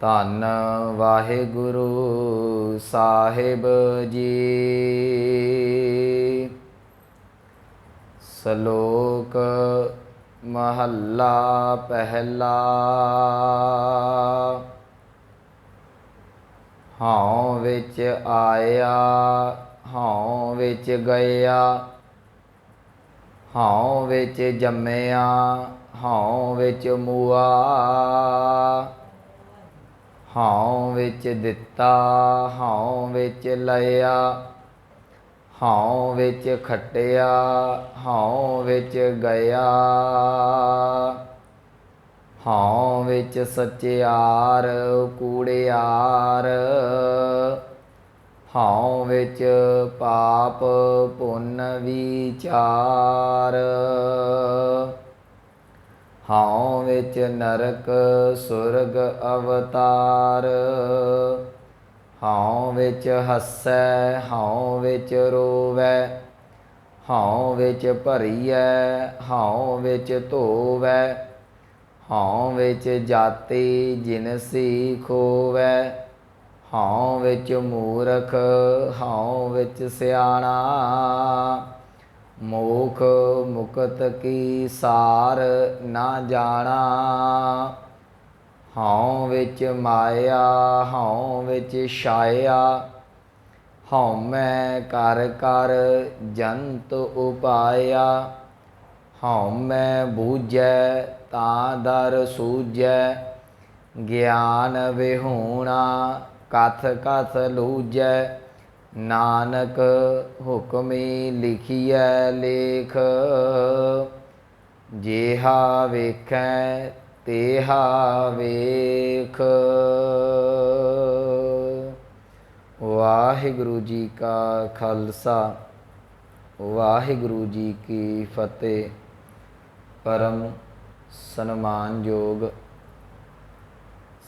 ਧੰਨ ਵਾਹਿਗੁਰੂ ਸਾਹਿਬ ਜੀ। ਸ਼ਲੋਕ ਮਹੱਲਾ ਪਹਿਲਾ। ਹਉ ਵਿੱਚ ਆਇਆ ਹਉ ਵਿੱਚ ਗਿਆ, ਹਉ ਵਿੱਚ ਜੰਮਿਆ ਹਉ ਵਿੱਚ ਮੂਆ, ਹਉ ਵਿੱਚ ਦਿੱਤਾ ਹਉ ਵਿੱਚ ਲਿਆ, ਹਉ ਵਿੱਚ ਖੱਟਿਆ ਹਉ ਵਿੱਚ ਗਿਆ, ਹਉ ਵਿੱਚ ਸਚਿਆਰ ਕੂੜਿਆਰ, ਹਉ ਵਿੱਚ ਪਾਪ ਪੁੰਨ ਵਿਚਾਰ, ਹਉ ਵਿੱਚ ਨਰਕ ਸੁਰਗ ਅਵਤਾਰ, ਹਉ ਵਿੱਚ ਹੱਸੈ ਹਉ ਵਿੱਚ ਰੋਵੈ, ਹਉ ਵਿੱਚ ਭਰੀਐ ਹਉ ਵਿੱਚ ਧੋਵੈ, ਹਉ ਵਿੱਚ ਜਾਤੀ ਜਿਨਸੀ ਖੋਵੈ, ਹਉ ਵਿੱਚ ਮੂਰਖ ਹਉ ਵਿੱਚ ਸਿਆਣਾ, ਮੋਖ ਮੁਕਤ ਕੀ ਸਾਰ ਨਾ ਜਾਣਾ, ਹਉ ਵਿੱਚ ਮਾਇਆ ਹਉ ਵਿੱਚ ਛਾਇਆ, ਹਉਮੈ ਕਰ ਕਰ ਜੰਤ ਉਪਾਇਆ, ਹਉਮੈ ਬੂਝੈ ਤਾਂ ਦਰ ਸੂਝੈ, ਗਿਆਨ ਵਿਹੂਣਾ ਕਥ ਕਥ ਲੂਝੈ, ਨਾਨਕ ਹੁਕਮੀ ਲਿਖੀਐ ਲੇਖ, ਜੇਹਾ ਵੇਖੈ ਤੇਹਾ ਵੇਖ। ਵਾਹਿਗੁਰੂ ਜੀ ਕਾ ਖਾਲਸਾ ਵਾਹਿਗੁਰੂ ਜੀ ਕੀ ਫਤਿਹ। ਪਰਮ ਸਨਮਾਨਯੋਗ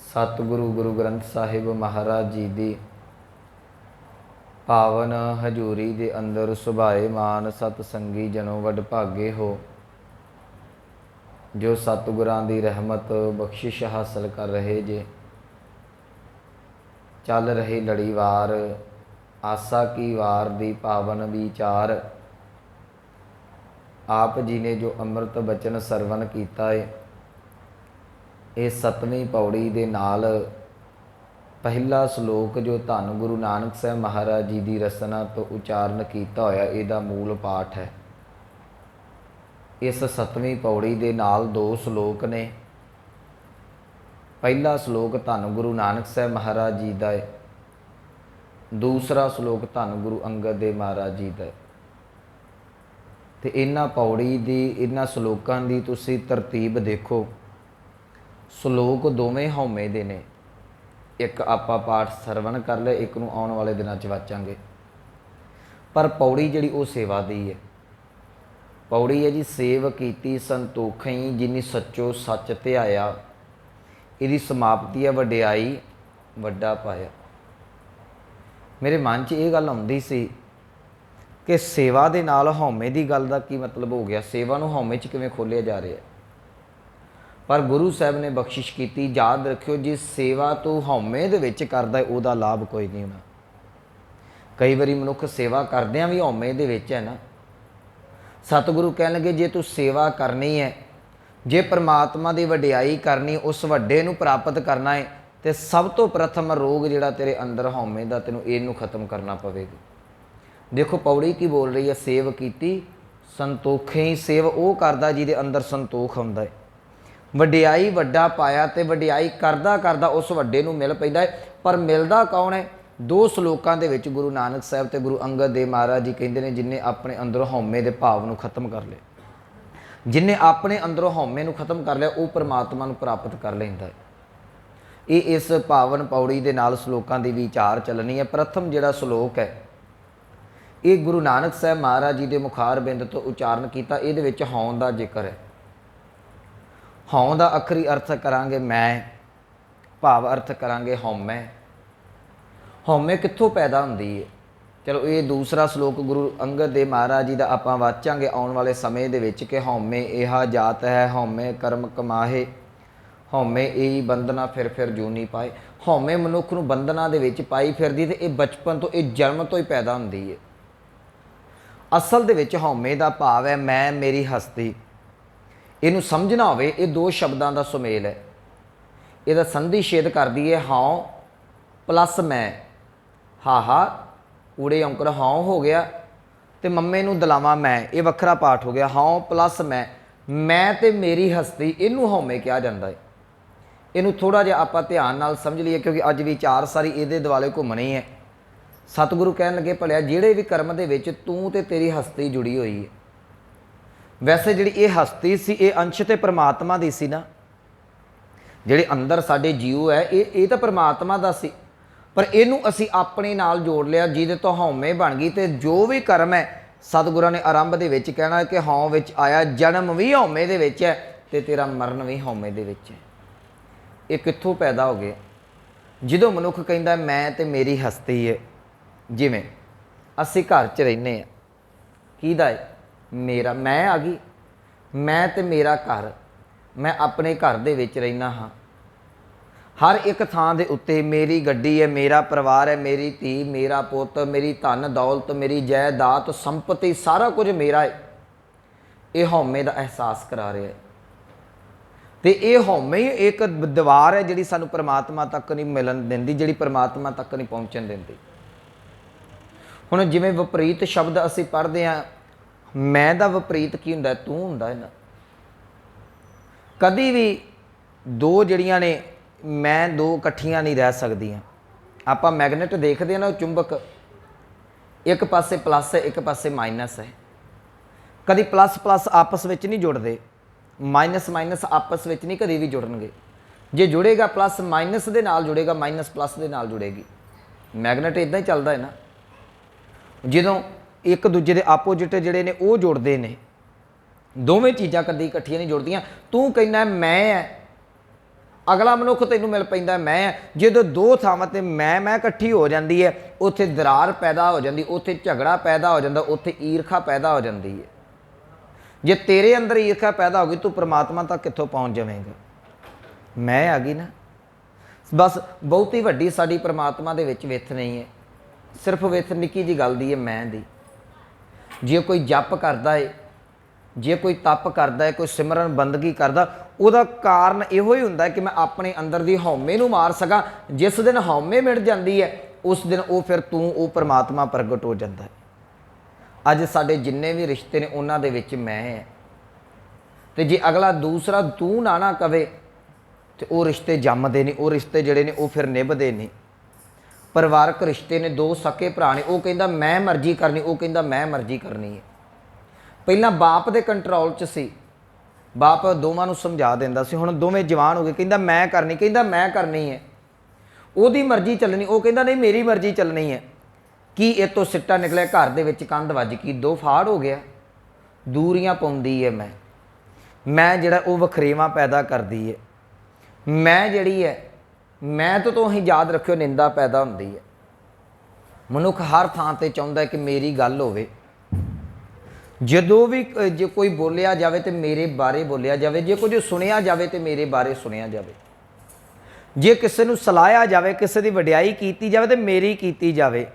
ਸਤਿਗੁਰੂ ਗੁਰੂ ਗ੍ਰੰਥ ਸਾਹਿਬ ਮਹਾਰਾਜ ਜੀ ਦੀ ਪਾਵਨ ਹਜ਼ੂਰੀ ਦੇ ਅੰਦਰ ਸੁਭਾਏਮਾਨ ਸਤਸੰਗੀ ਜਨੋ ਵਡਭਾਗੇ ਹੋ, ਜੋ ਸਤਿਗੁਰਾਂ ਦੀ ਰਹਿਮਤ ਬਖਸ਼ਿਸ਼ ਹਾਸਲ ਕਰ ਰਹੇ ਜੇ। ਚੱਲ ਰਹੀ ਲੜੀਵਾਰ ਆਸਾ ਕੀ ਵਾਰ ਦੀ ਪਾਵਨ ਵਿਚਾਰ ਆਪ ਜੀ ਨੇ ਜੋ ਅੰਮ੍ਰਿਤ ਬਚਨ ਸਰਵਨ ਕੀਤਾ ਹੈ, ਇਹ 7ਵੀਂ ਪੌੜੀ ਦੇ ਨਾਲ ਪਹਿਲਾ ਸ਼ਲੋਕ ਜੋ ਧੰਨ ਗੁਰੂ ਨਾਨਕ ਸਾਹਿਬ ਮਹਾਰਾਜ ਜੀ ਦੀ ਰਚਨਾ ਤੋਂ ਉਚਾਰਨ ਕੀਤਾ ਹੋਇਆ, ਇਹਦਾ ਮੂਲ ਪਾਠ ਹੈ। ਇਸ 7ਵੀਂ ਪੌੜੀ ਦੇ ਨਾਲ 2 ਸ਼ਲੋਕ ਨੇ। ਪਹਿਲਾ ਸ਼ਲੋਕ ਧੰਨ ਗੁਰੂ ਨਾਨਕ ਸਾਹਿਬ ਮਹਾਰਾਜ ਜੀ ਦਾ ਹੈ, ਦੂਸਰਾ ਸ਼ਲੋਕ ਧੰਨ ਗੁਰੂ ਅੰਗਦ ਦੇਵ ਮਹਾਰਾਜ ਜੀ ਦਾ ਹੈ। ਤੇ ਇਹਨਾਂ ਪੌੜੀ ਦੀ ਇਹਨਾਂ ਸ਼ਲੋਕਾਂ ਦੀ ਤੁਸੀਂ ਤਰਤੀਬ ਦੇਖੋ। ਸ਼ਲੋਕ ਦੋਵੇਂ ਹਉਮੈ ਦੇ ਨੇ। ਇੱਕ ਆਪਾਂ ਪਾਠ ਸਰਵਣ ਕਰ ਲਿਆ, ਇੱਕ ਨੂੰ ਆਉਣ ਵਾਲੇ ਦਿਨਾਂ 'ਚ ਵਾਚਾਂਗੇ। ਪਰ ਪੌੜੀ ਜਿਹੜੀ ਉਹ ਸੇਵਾ ਦੀ ਹੈ। ਪੌੜੀ ਹੈ ਜੀ, ਸੇਵ ਕੀਤੀ ਸੰਤੋਖਈ ਜਿਨੀ ਸੱਚੋ ਸੱਚ ਧਿਆਇਆ, ਇਹਦੀ ਸਮਾਪਤੀ ਹੈ ਵਡਿਆਈ ਵੱਡਾ ਪਾਇਆ। ਮੇਰੇ ਮਨ 'ਚ ਇਹ ਗੱਲ ਆਉਂਦੀ ਸੀ ਕਿ ਸੇਵਾ ਦੇ ਨਾਲ ਹਉਮੈ ਦੀ ਗੱਲ ਦਾ ਕੀ ਮਤਲਬ ਹੋ ਗਿਆ, ਸੇਵਾ ਨੂੰ ਹਉਮੈ 'ਚ ਕਿਵੇਂ ਖੋਲ੍ਹਿਆ ਜਾ ਰਿਹਾ। ਪਰ ਗੁਰੂ ਸਾਹਿਬ ਨੇ ਬਖਸ਼ਿਸ਼ ਕੀਤੀ, ਯਾਦ ਰੱਖਿਓ, ਜੇ ਸੇਵਾ ਤੂੰ ਹਉਮੈ ਦੇ ਵਿੱਚ ਕਰਦਾ ਉਹਦਾ ਲਾਭ ਕੋਈ ਨਹੀਂ ਹੋਣਾ। ਕਈ ਵਾਰੀ ਮਨੁੱਖ ਸੇਵਾ ਕਰਦਿਆਂ ਵੀ ਹਉਮੈ ਦੇ ਵਿੱਚ ਹੈ ਨਾ। ਸਤਿਗੁਰੂ ਕਹਿਣਗੇ ਜੇ ਤੂੰ ਸੇਵਾ ਕਰਨੀ ਹੈ, ਜੇ ਪ੍ਰਮਾਤਮਾ ਦੀ ਵਡਿਆਈ ਕਰਨੀ, ਉਸ ਵੱਡੇ ਨੂੰ ਪ੍ਰਾਪਤ ਕਰਨਾ ਹੈ, ਤੇ ਸਭ ਤੋਂ ਪ੍ਰਥਮ ਰੋਗ ਜਿਹੜਾ ਤੇਰੇ ਅੰਦਰ ਹਉਮੈ ਦਾ, ਤੈਨੂੰ ਇਹਨੂੰ ਖਤਮ ਕਰਨਾ ਪਵੇਗਾ। ਦੇਖੋ ਪੌੜੀ ਕੀ ਬੋਲ ਰਹੀ ਹੈ, ਸੇਵ ਕੀਤੀ ਸੰਤੋਖੇ। ਸੇਵ ਉਹ ਕਰਦਾ ਜਿਹਦੇ ਅੰਦਰ ਸੰਤੋਖ ਹੁੰਦਾ ਹੈ। ਵਡਿਆਈ ਵੱਡਾ ਪਾਇਆ, ਤੇ ਵਡਿਆਈ ਕਰਦਾ ਕਰਦਾ ਉਸ ਵੱਡੇ ਨੂੰ ਮਿਲ ਪੈਂਦਾ ਹੈ। ਪਰ ਮਿਲਦਾ ਕੌਣ ਹੈ? 2 ਸ਼ਲੋਕਾਂ ਦੇ ਵਿੱਚ ਗੁਰੂ ਨਾਨਕ ਸਾਹਿਬ ਤੇ ਗੁਰੂ ਅੰਗਦ ਦੇਵ ਮਹਾਰਾਜ ਜੀ ਕਹਿੰਦੇ ਨੇ, ਜਿਹਨੇ ਆਪਣੇ ਅੰਦਰੋਂ ਹਉਮੈ ਦੇ ਭਾਵ ਨੂੰ ਖਤਮ ਕਰ ਲਿਆ, ਜਿਹਨੇ ਆਪਣੇ ਅੰਦਰੋਂ ਹਉਮੈ ਨੂੰ ਖਤਮ ਕਰ ਲਿਆ, ਉਹ ਪਰਮਾਤਮਾ ਨੂੰ ਪ੍ਰਾਪਤ ਕਰ ਲੈਂਦਾ ਹੈ। ਇਹ ਇਸ ਪਾਵਨ ਪੌੜੀ ਦੇ ਨਾਲ ਸ਼ਲੋਕਾਂ ਦੀ ਵਿਚਾਰ ਚੱਲਣੀ ਹੈ। ਪ੍ਰਥਮ ਜਿਹੜਾ ਸ਼ਲੋਕ ਹੈ, ਇਹ ਗੁਰੂ ਨਾਨਕ ਸਾਹਿਬ ਮਹਾਰਾਜ ਜੀ ਦੇ ਮੁਖਾਰ ਬਿੰਦ ਤੋਂ ਉਚਾਰਨ ਕੀਤਾ। ਇਹਦੇ ਵਿੱਚ ਹਉ ਦਾ ਜ਼ਿਕਰ ਹੈ। ਹਉ ਦਾ ਅੱਖਰੀ ਅਰਥ ਕਰਾਂਗੇ ਮੈਂ, ਭਾਵ ਅਰਥ ਕਰਾਂਗੇ ਹਉਮੈ। ਹਉਮੈ ਕਿੱਥੋਂ ਪੈਦਾ ਹੁੰਦੀ ਹੈ? ਚਲੋ ਇਹ ਦੂਸਰਾ ਸ਼ਲੋਕ ਗੁਰੂ ਅੰਗਦ ਦੇਵ ਮਹਾਰਾਜ ਜੀ ਦਾ ਆਪਾਂ ਵਾਚਾਂਗੇ ਆਉਣ ਵਾਲੇ ਸਮੇਂ ਦੇ ਵਿੱਚ ਕਿ ਹਉਮੈ ਇਹਾ ਜਾਤ ਹੈ, ਹਉਮੈ ਕਰਮ ਕਮਾਹੇ, ਹਉਮੈ ਇਹੀ ਬੰਧਨਾ ਫਿਰ ਜੂਨੀ ਪਾਏ। ਹਉਮੈ ਮਨੁੱਖ ਨੂੰ ਬੰਧਨਾਂ ਦੇ ਵਿੱਚ ਪਾਈ ਫਿਰਦੀ ਤੇ ਇਹ ਬਚਪਨ ਤੋਂ, ਇਹ ਜਨਮ ਤੋਂ ਹੀ ਪੈਦਾ ਹੁੰਦੀ ਹੈ। ਅਸਲ ਦੇ ਵਿੱਚ ਹਉਮੈ ਦਾ ਭਾਵ ਹੈ ਮੈਂ, ਮੇਰੀ ਹਸਤੀ। ਇਹਨੂੰ ਸਮਝਣਾ ਹੋਵੇ, ਇਹ ਦੋ ਸ਼ਬਦਾਂ ਦਾ ਸੁਮੇਲ ਹੈ। ਇਹਦਾ ਸੰਧੀ ਛੇਦ ਕਰਦੀ ਹੈ ਹਉ ਪਲੱਸ ਮੈਂ। ਹਾਹਾ ਊੜੇ ਔਂਕੜ ਹਉ ਹੋ ਗਿਆ ਤੇ ਮੰਮੇ ਨੂੰ ਦਲਾਵਾਂ ਮੈਂ, ਇਹ ਵੱਖਰਾ ਪਾਠ ਹੋ ਗਿਆ। ਹਉ ਪਲੱਸ ਮੈਂ ਤੇ ਮੇਰੀ ਹਸਤੀ, ਇਹਨੂੰ ਹਉਮੈ ਕਿਹਾ ਜਾਂਦਾ ਹੈ। ਇਹਨੂੰ ਥੋੜ੍ਹਾ ਜਿਹਾ ਆਪਾਂ ਧਿਆਨ ਨਾਲ ਸਮਝ ਲਈਏ, ਕਿਉਂਕਿ ਅੱਜ ਵਿਚਾਰ ਸਾਰੀ ਇਹਦੇ ਦੁਆਲੇ ਘੁੰਮਣੀ ਹੈ। ਸਤਿਗੁਰੂ ਕਹਿਣ ਲੱਗੇ ਭਲਿਆ ਜਿਹੜੇ ਵੀ ਕਰਮ ਦੇ ਵਿੱਚ ਤੂੰ ਤੇ ਤੇਰੀ ਹਸਤੀ ਜੁੜੀ ਹੋਈ ਹੈ। ਵੈਸੇ ਜਿਹੜੀ ਇਹ ਹਸਤੀ ਸੀ ਇਹ ਅੰਸ਼ ਤੇ ਪ੍ਰਮਾਤਮਾ ਦੀ ਸੀ ਨਾ। ਜਿਹੜੇ ਅੰਦਰ ਸਾਡੇ ਜੀਵ ਹੈ ਇਹ ਤਾਂ ਪ੍ਰਮਾਤਮਾ ਦਾ ਸੀ, ਪਰ ਇਹਨੂੰ ਅਸੀਂ ਆਪਣੇ ਨਾਲ ਜੋੜ ਲਿਆ ਜਿਹਦੇ ਤੋਂ ਹਉਮੈ ਬਣ ਗਈ। ਤੇ ਜੋ ਵੀ ਕਰਮ ਹੈ ਸਤਿਗੁਰਾਂ ਨੇ ਆਰੰਭ ਦੇ ਵਿੱਚ ਕਹਿਣਾ ਕਿ ਹਉ ਵਿੱਚ ਆਇਆ, ਜਨਮ ਵੀ ਹਉਮੈ ਦੇ ਵਿੱਚ ਹੈ ਤੇ ਤੇਰਾ ਮਰਨ ਵੀ ਹਉਮੈ ਦੇ ਵਿੱਚ ਹੈ। ਇਹ ਕਿੱਥੋਂ ਪੈਦਾ ਹੋ ਗਏ? ਜਦੋਂ ਮਨੁੱਖ ਕਹਿੰਦਾ ਮੈਂ ਤੇ ਮੇਰੀ ਹਸਤੀ ਹੈ। ਜਿਵੇਂ ਅਸੀਂ ਘਰ 'ਚ ਰਹਿੰਦੇ ਹਾਂ, ਕਿਹਦਾ ਹੈ? ਮੇਰਾ। ਮੈਂ ਆ ਗਈ, ਮੈਂ ਤੇ ਮੇਰਾ ਘਰ। ਮੈਂ ਆਪਣੇ ਘਰ ਦੇ ਵਿੱਚ ਰਹਿਣਾ ਹਾਂ। ਹਰ ਇੱਕ ਥਾਂ ਦੇ ਉੱਤੇ ਮੇਰੀ ਗੱਡੀ ਹੈ, ਮੇਰਾ ਪਰਿਵਾਰ ਹੈ, ਮੇਰੀ ਧੀ, ਮੇਰਾ ਪੁੱਤ, ਮੇਰੀ ਧਨ ਦੌਲਤ, ਮੇਰੀ ਜਾਇਦਾਦ, ਸੰਪਤੀ, ਸਾਰਾ ਕੁਝ ਮੇਰਾ ਹੈ। ਇਹ ਹਉਮੈ ਦਾ ਅਹਿਸਾਸ ਕਰਾ ਰਿਹਾ ਹੈ। ਤੇ ਇਹ ਹਉਮੈ ਹੀ ਇੱਕ ਦੀਵਾਰ ਹੈ ਜਿਹੜੀ ਸਾਨੂੰ ਪਰਮਾਤਮਾ ਤੱਕ ਨਹੀਂ ਮਿਲਣ ਦਿੰਦੀ, ਜਿਹੜੀ ਪਰਮਾਤਮਾ ਤੱਕ ਨਹੀਂ ਪਹੁੰਚਣ ਦਿੰਦੀ। ਹੁਣ ਜਿਵੇਂ ਵਿਪਰੀਤ ਸ਼ਬਦ ਅਸੀਂ ਪੜ੍ਹਦੇ ਹਾਂ, ਮੈਂ ਦਾ ਵਿਪਰੀਤ ਕੀ ਹੁੰਦਾ? ਤੂੰ ਹੁੰਦਾ ਹੈ ਨਾ। ਕਦੀ ਵੀ ਦੋ ਜਿਹੜੀਆਂ ਨੇ ਮੈਂ ਦੋ ਇਕੱਠੀਆਂ ਨਹੀਂ ਰਹਿ ਸਕਦੀਆਂ। ਆਪਾਂ ਮੈਗਨੇਟ ਦੇਖਦੇ ਹਾਂ ਨਾ, ਚੁੰਬਕ, ਇੱਕ ਪਾਸੇ ਪਲੱਸ ਹੈ, ਇੱਕ ਪਾਸੇ ਮਾਈਨਸ ਹੈ। ਕਦੀ ਪਲੱਸ ਪਲੱਸ ਆਪਸ ਵਿੱਚ ਨਹੀਂ ਜੁੜਦੇ, ਮਾਈਨਸ ਮਾਈਨਸ ਆਪਸ ਵਿੱਚ ਨਹੀਂ ਕਦੇ ਵੀ ਜੁੜਨਗੇ। ਜੇ ਜੁੜੇਗਾ ਪਲੱਸ ਮਾਈਨਸ ਦੇ ਨਾਲ ਜੁੜੇਗਾ, ਮਾਈਨਸ ਪਲੱਸ ਦੇ ਨਾਲ ਜੁੜੇਗੀ। ਮੈਗਨੇਟ ਇੱਦਾਂ ਹੀ ਚੱਲਦਾ ਹੈ ਨਾ। ਜਦੋਂ ਇੱਕ ਦੂਜੇ ਦੇ ਆਪੋਜਿਟ ਜਿਹੜੇ ਨੇ ਉਹ ਜੁੜਦੇ ਨੇ, ਦੋਵੇਂ ਚੀਜ਼ਾਂ ਕਦੀ ਇਕੱਠੀਆਂ ਨਹੀਂ ਜੁੜਦੀਆਂ। ਤੂੰ ਕਹਿੰਦਾ ਮੈਂ ਹੈ, ਅਗਲਾ ਮਨੁੱਖ ਤੈਨੂੰ ਮਿਲ ਪੈਂਦਾ ਮੈਂ ਹੈ। ਜਦੋਂ ਦੋ ਥਾਵਾਂ ਤੇ ਮੈਂ ਇਕੱਠੀ ਹੋ ਜਾਂਦੀ ਹੈ, ਉੱਥੇ ਦਰਾਰ ਪੈਦਾ ਹੋ ਜਾਂਦੀ, ਉੱਥੇ ਝਗੜਾ ਪੈਦਾ ਹੋ ਜਾਂਦਾ, ਉੱਥੇ ਈਰਖਾ ਪੈਦਾ ਹੋ ਜਾਂਦੀ ਹੈ। ਜੇ ਤੇਰੇ ਅੰਦਰ ਈਰਖਾ ਪੈਦਾ ਹੋ ਗਈ, ਤੂੰ ਪ੍ਰਮਾਤਮਾ ਤੱਕ ਕਿੱਥੋਂ ਪਹੁੰਚ ਜਾਵੇਂਗਾ? ਮੈਂ ਆ ਗਈ ਨਾ। ਬਸ ਬਹੁਤੀ ਵੱਡੀ ਸਾਡੀ ਪ੍ਰਮਾਤਮਾ ਦੇ ਵਿੱਚ ਵਿੱਥ ਨਹੀਂ ਹੈ, ਸਿਰਫ ਵਿੱਥ ਨਿੱਕੀ ਜਿਹੀ ਗੱਲ ਦੀ ਹੈ, ਮੈਂ ਦੀ। ਜੇ ਕੋਈ ਜਪ ਕਰਦਾ ਹੈ, ਜੇ ਕੋਈ ਤਪ ਕਰਦਾ ਹੈ, ਕੋਈ ਸਿਮਰਨ ਬੰਦਗੀ ਕਰਦਾ, ਉਹਦਾ ਕਾਰਨ ਇਹੋ ਹੀ ਹੁੰਦਾ ਕਿ ਮੈਂ ਆਪਣੇ ਅੰਦਰ ਦੀ ਹਉਮੈ ਨੂੰ ਮਾਰ ਸਕਾਂ। ਜਿਸ ਦਿਨ ਹਉਮੈ ਮਿਟ ਜਾਂਦੀ ਹੈ, ਉਸ ਦਿਨ ਉਹ ਫਿਰ ਤੂੰ, ਉਹ ਪਰਮਾਤਮਾ ਪ੍ਰਗਟ ਹੋ ਜਾਂਦਾ ਹੈ। ਅੱਜ ਸਾਡੇ ਜਿੰਨੇ ਵੀ ਰਿਸ਼ਤੇ ਨੇ ਉਹਨਾਂ ਦੇ ਵਿੱਚ ਮੈਂ ਹੈ। ਤੇ ਜੇ ਅਗਲਾ ਦੂਸਰਾ ਤੂੰ ਨਾ ਕਵੇ ਤੇ ਉਹ ਰਿਸ਼ਤੇ ਜੰਮਦੇ ਨਹੀਂ, ਉਹ ਰਿਸ਼ਤੇ ਜਿਹੜੇ ਨੇ ਉਹ ਫਿਰ ਨਿਭਦੇ ਨਹੀਂ। ਪਰਿਵਾਰਕ ਰਿਸ਼ਤੇ ਨੇ, ਦੋ ਸਕੇ ਭਰਾ ਨੇ, ਉਹ ਕਹਿੰਦਾ ਮੈਂ ਮਰਜ਼ੀ ਕਰਨੀ, ਉਹ ਕਹਿੰਦਾ ਮੈਂ ਮਰਜ਼ੀ ਕਰਨੀ ਹੈ। ਪਹਿਲਾਂ ਬਾਪ ਦੇ ਕੰਟਰੋਲ 'ਚ ਸੀ, ਬਾਪ ਦੋਵਾਂ ਨੂੰ ਸਮਝਾ ਦਿੰਦਾ ਸੀ। ਹੁਣ ਦੋਵੇਂ ਜਵਾਨ ਹੋ ਗਏ, ਕਹਿੰਦਾ ਮੈਂ ਕਰਨੀ, ਕਹਿੰਦਾ ਮੈਂ ਕਰਨੀ ਹੈ। ਉਹਦੀ ਮਰਜ਼ੀ ਚੱਲਣੀ, ਉਹ ਕਹਿੰਦਾ ਨਹੀਂ ਮੇਰੀ ਮਰਜ਼ੀ ਚੱਲਣੀ ਹੈ। ਕੀ ਇਹ ਤੋਂ ਸਿੱਟਾ ਨਿਕਲਿਆ? ਘਰ ਦੇ ਵਿੱਚ ਕੰਧ ਵੱਜ ਗਈ, ਦੋ ਫਾੜ ਹੋ ਗਿਆ। ਦੂਰੀਆਂ ਪਾਉਂਦੀ ਹੈ ਮੈਂ ਜਿਹੜਾ ਉਹ ਵਖਰੇਵਾਂ ਪੈਦਾ ਕਰਦੀ ਹੈ। ਮੈਂ ਜਿਹੜੀ ਹੈ, ਮੈਂ ਤੋਂ ਹੀ ਯਾਦ ਰੱਖਿਓ ਨਿੰਦਾ ਪੈਦਾ ਹੁੰਦੀ ਹੈ। ਮਨੁੱਖ ਹਰ ਥਾਂ ਤੇ ਚਾਹੁੰਦਾ ਹੈ ਕਿ ਮੇਰੀ ਗੱਲ ਹੋਵੇ। ਜਦੋਂ ਵੀ ਜੇ ਕੋਈ ਬੋਲਿਆ ਜਾਵੇ ਤੇ ਮੇਰੇ ਬਾਰੇ ਬੋਲਿਆ ਜਾਵੇ, ਜੇ ਕੁਝ ਸੁਣਿਆ ਜਾਵੇ ਤੇ ਮੇਰੇ ਬਾਰੇ ਸੁਣਿਆ ਜਾਵੇ, ਜੇ ਕਿਸੇ ਨੂੰ ਸਲਾਹਿਆ ਜਾਵੇ, ਕਿਸੇ ਦੀ ਵਡਿਆਈ ਕੀਤੀ ਜਾਵੇ ਤੇ ਮੇਰੀ ਕੀਤੀ ਜਾਵੇ।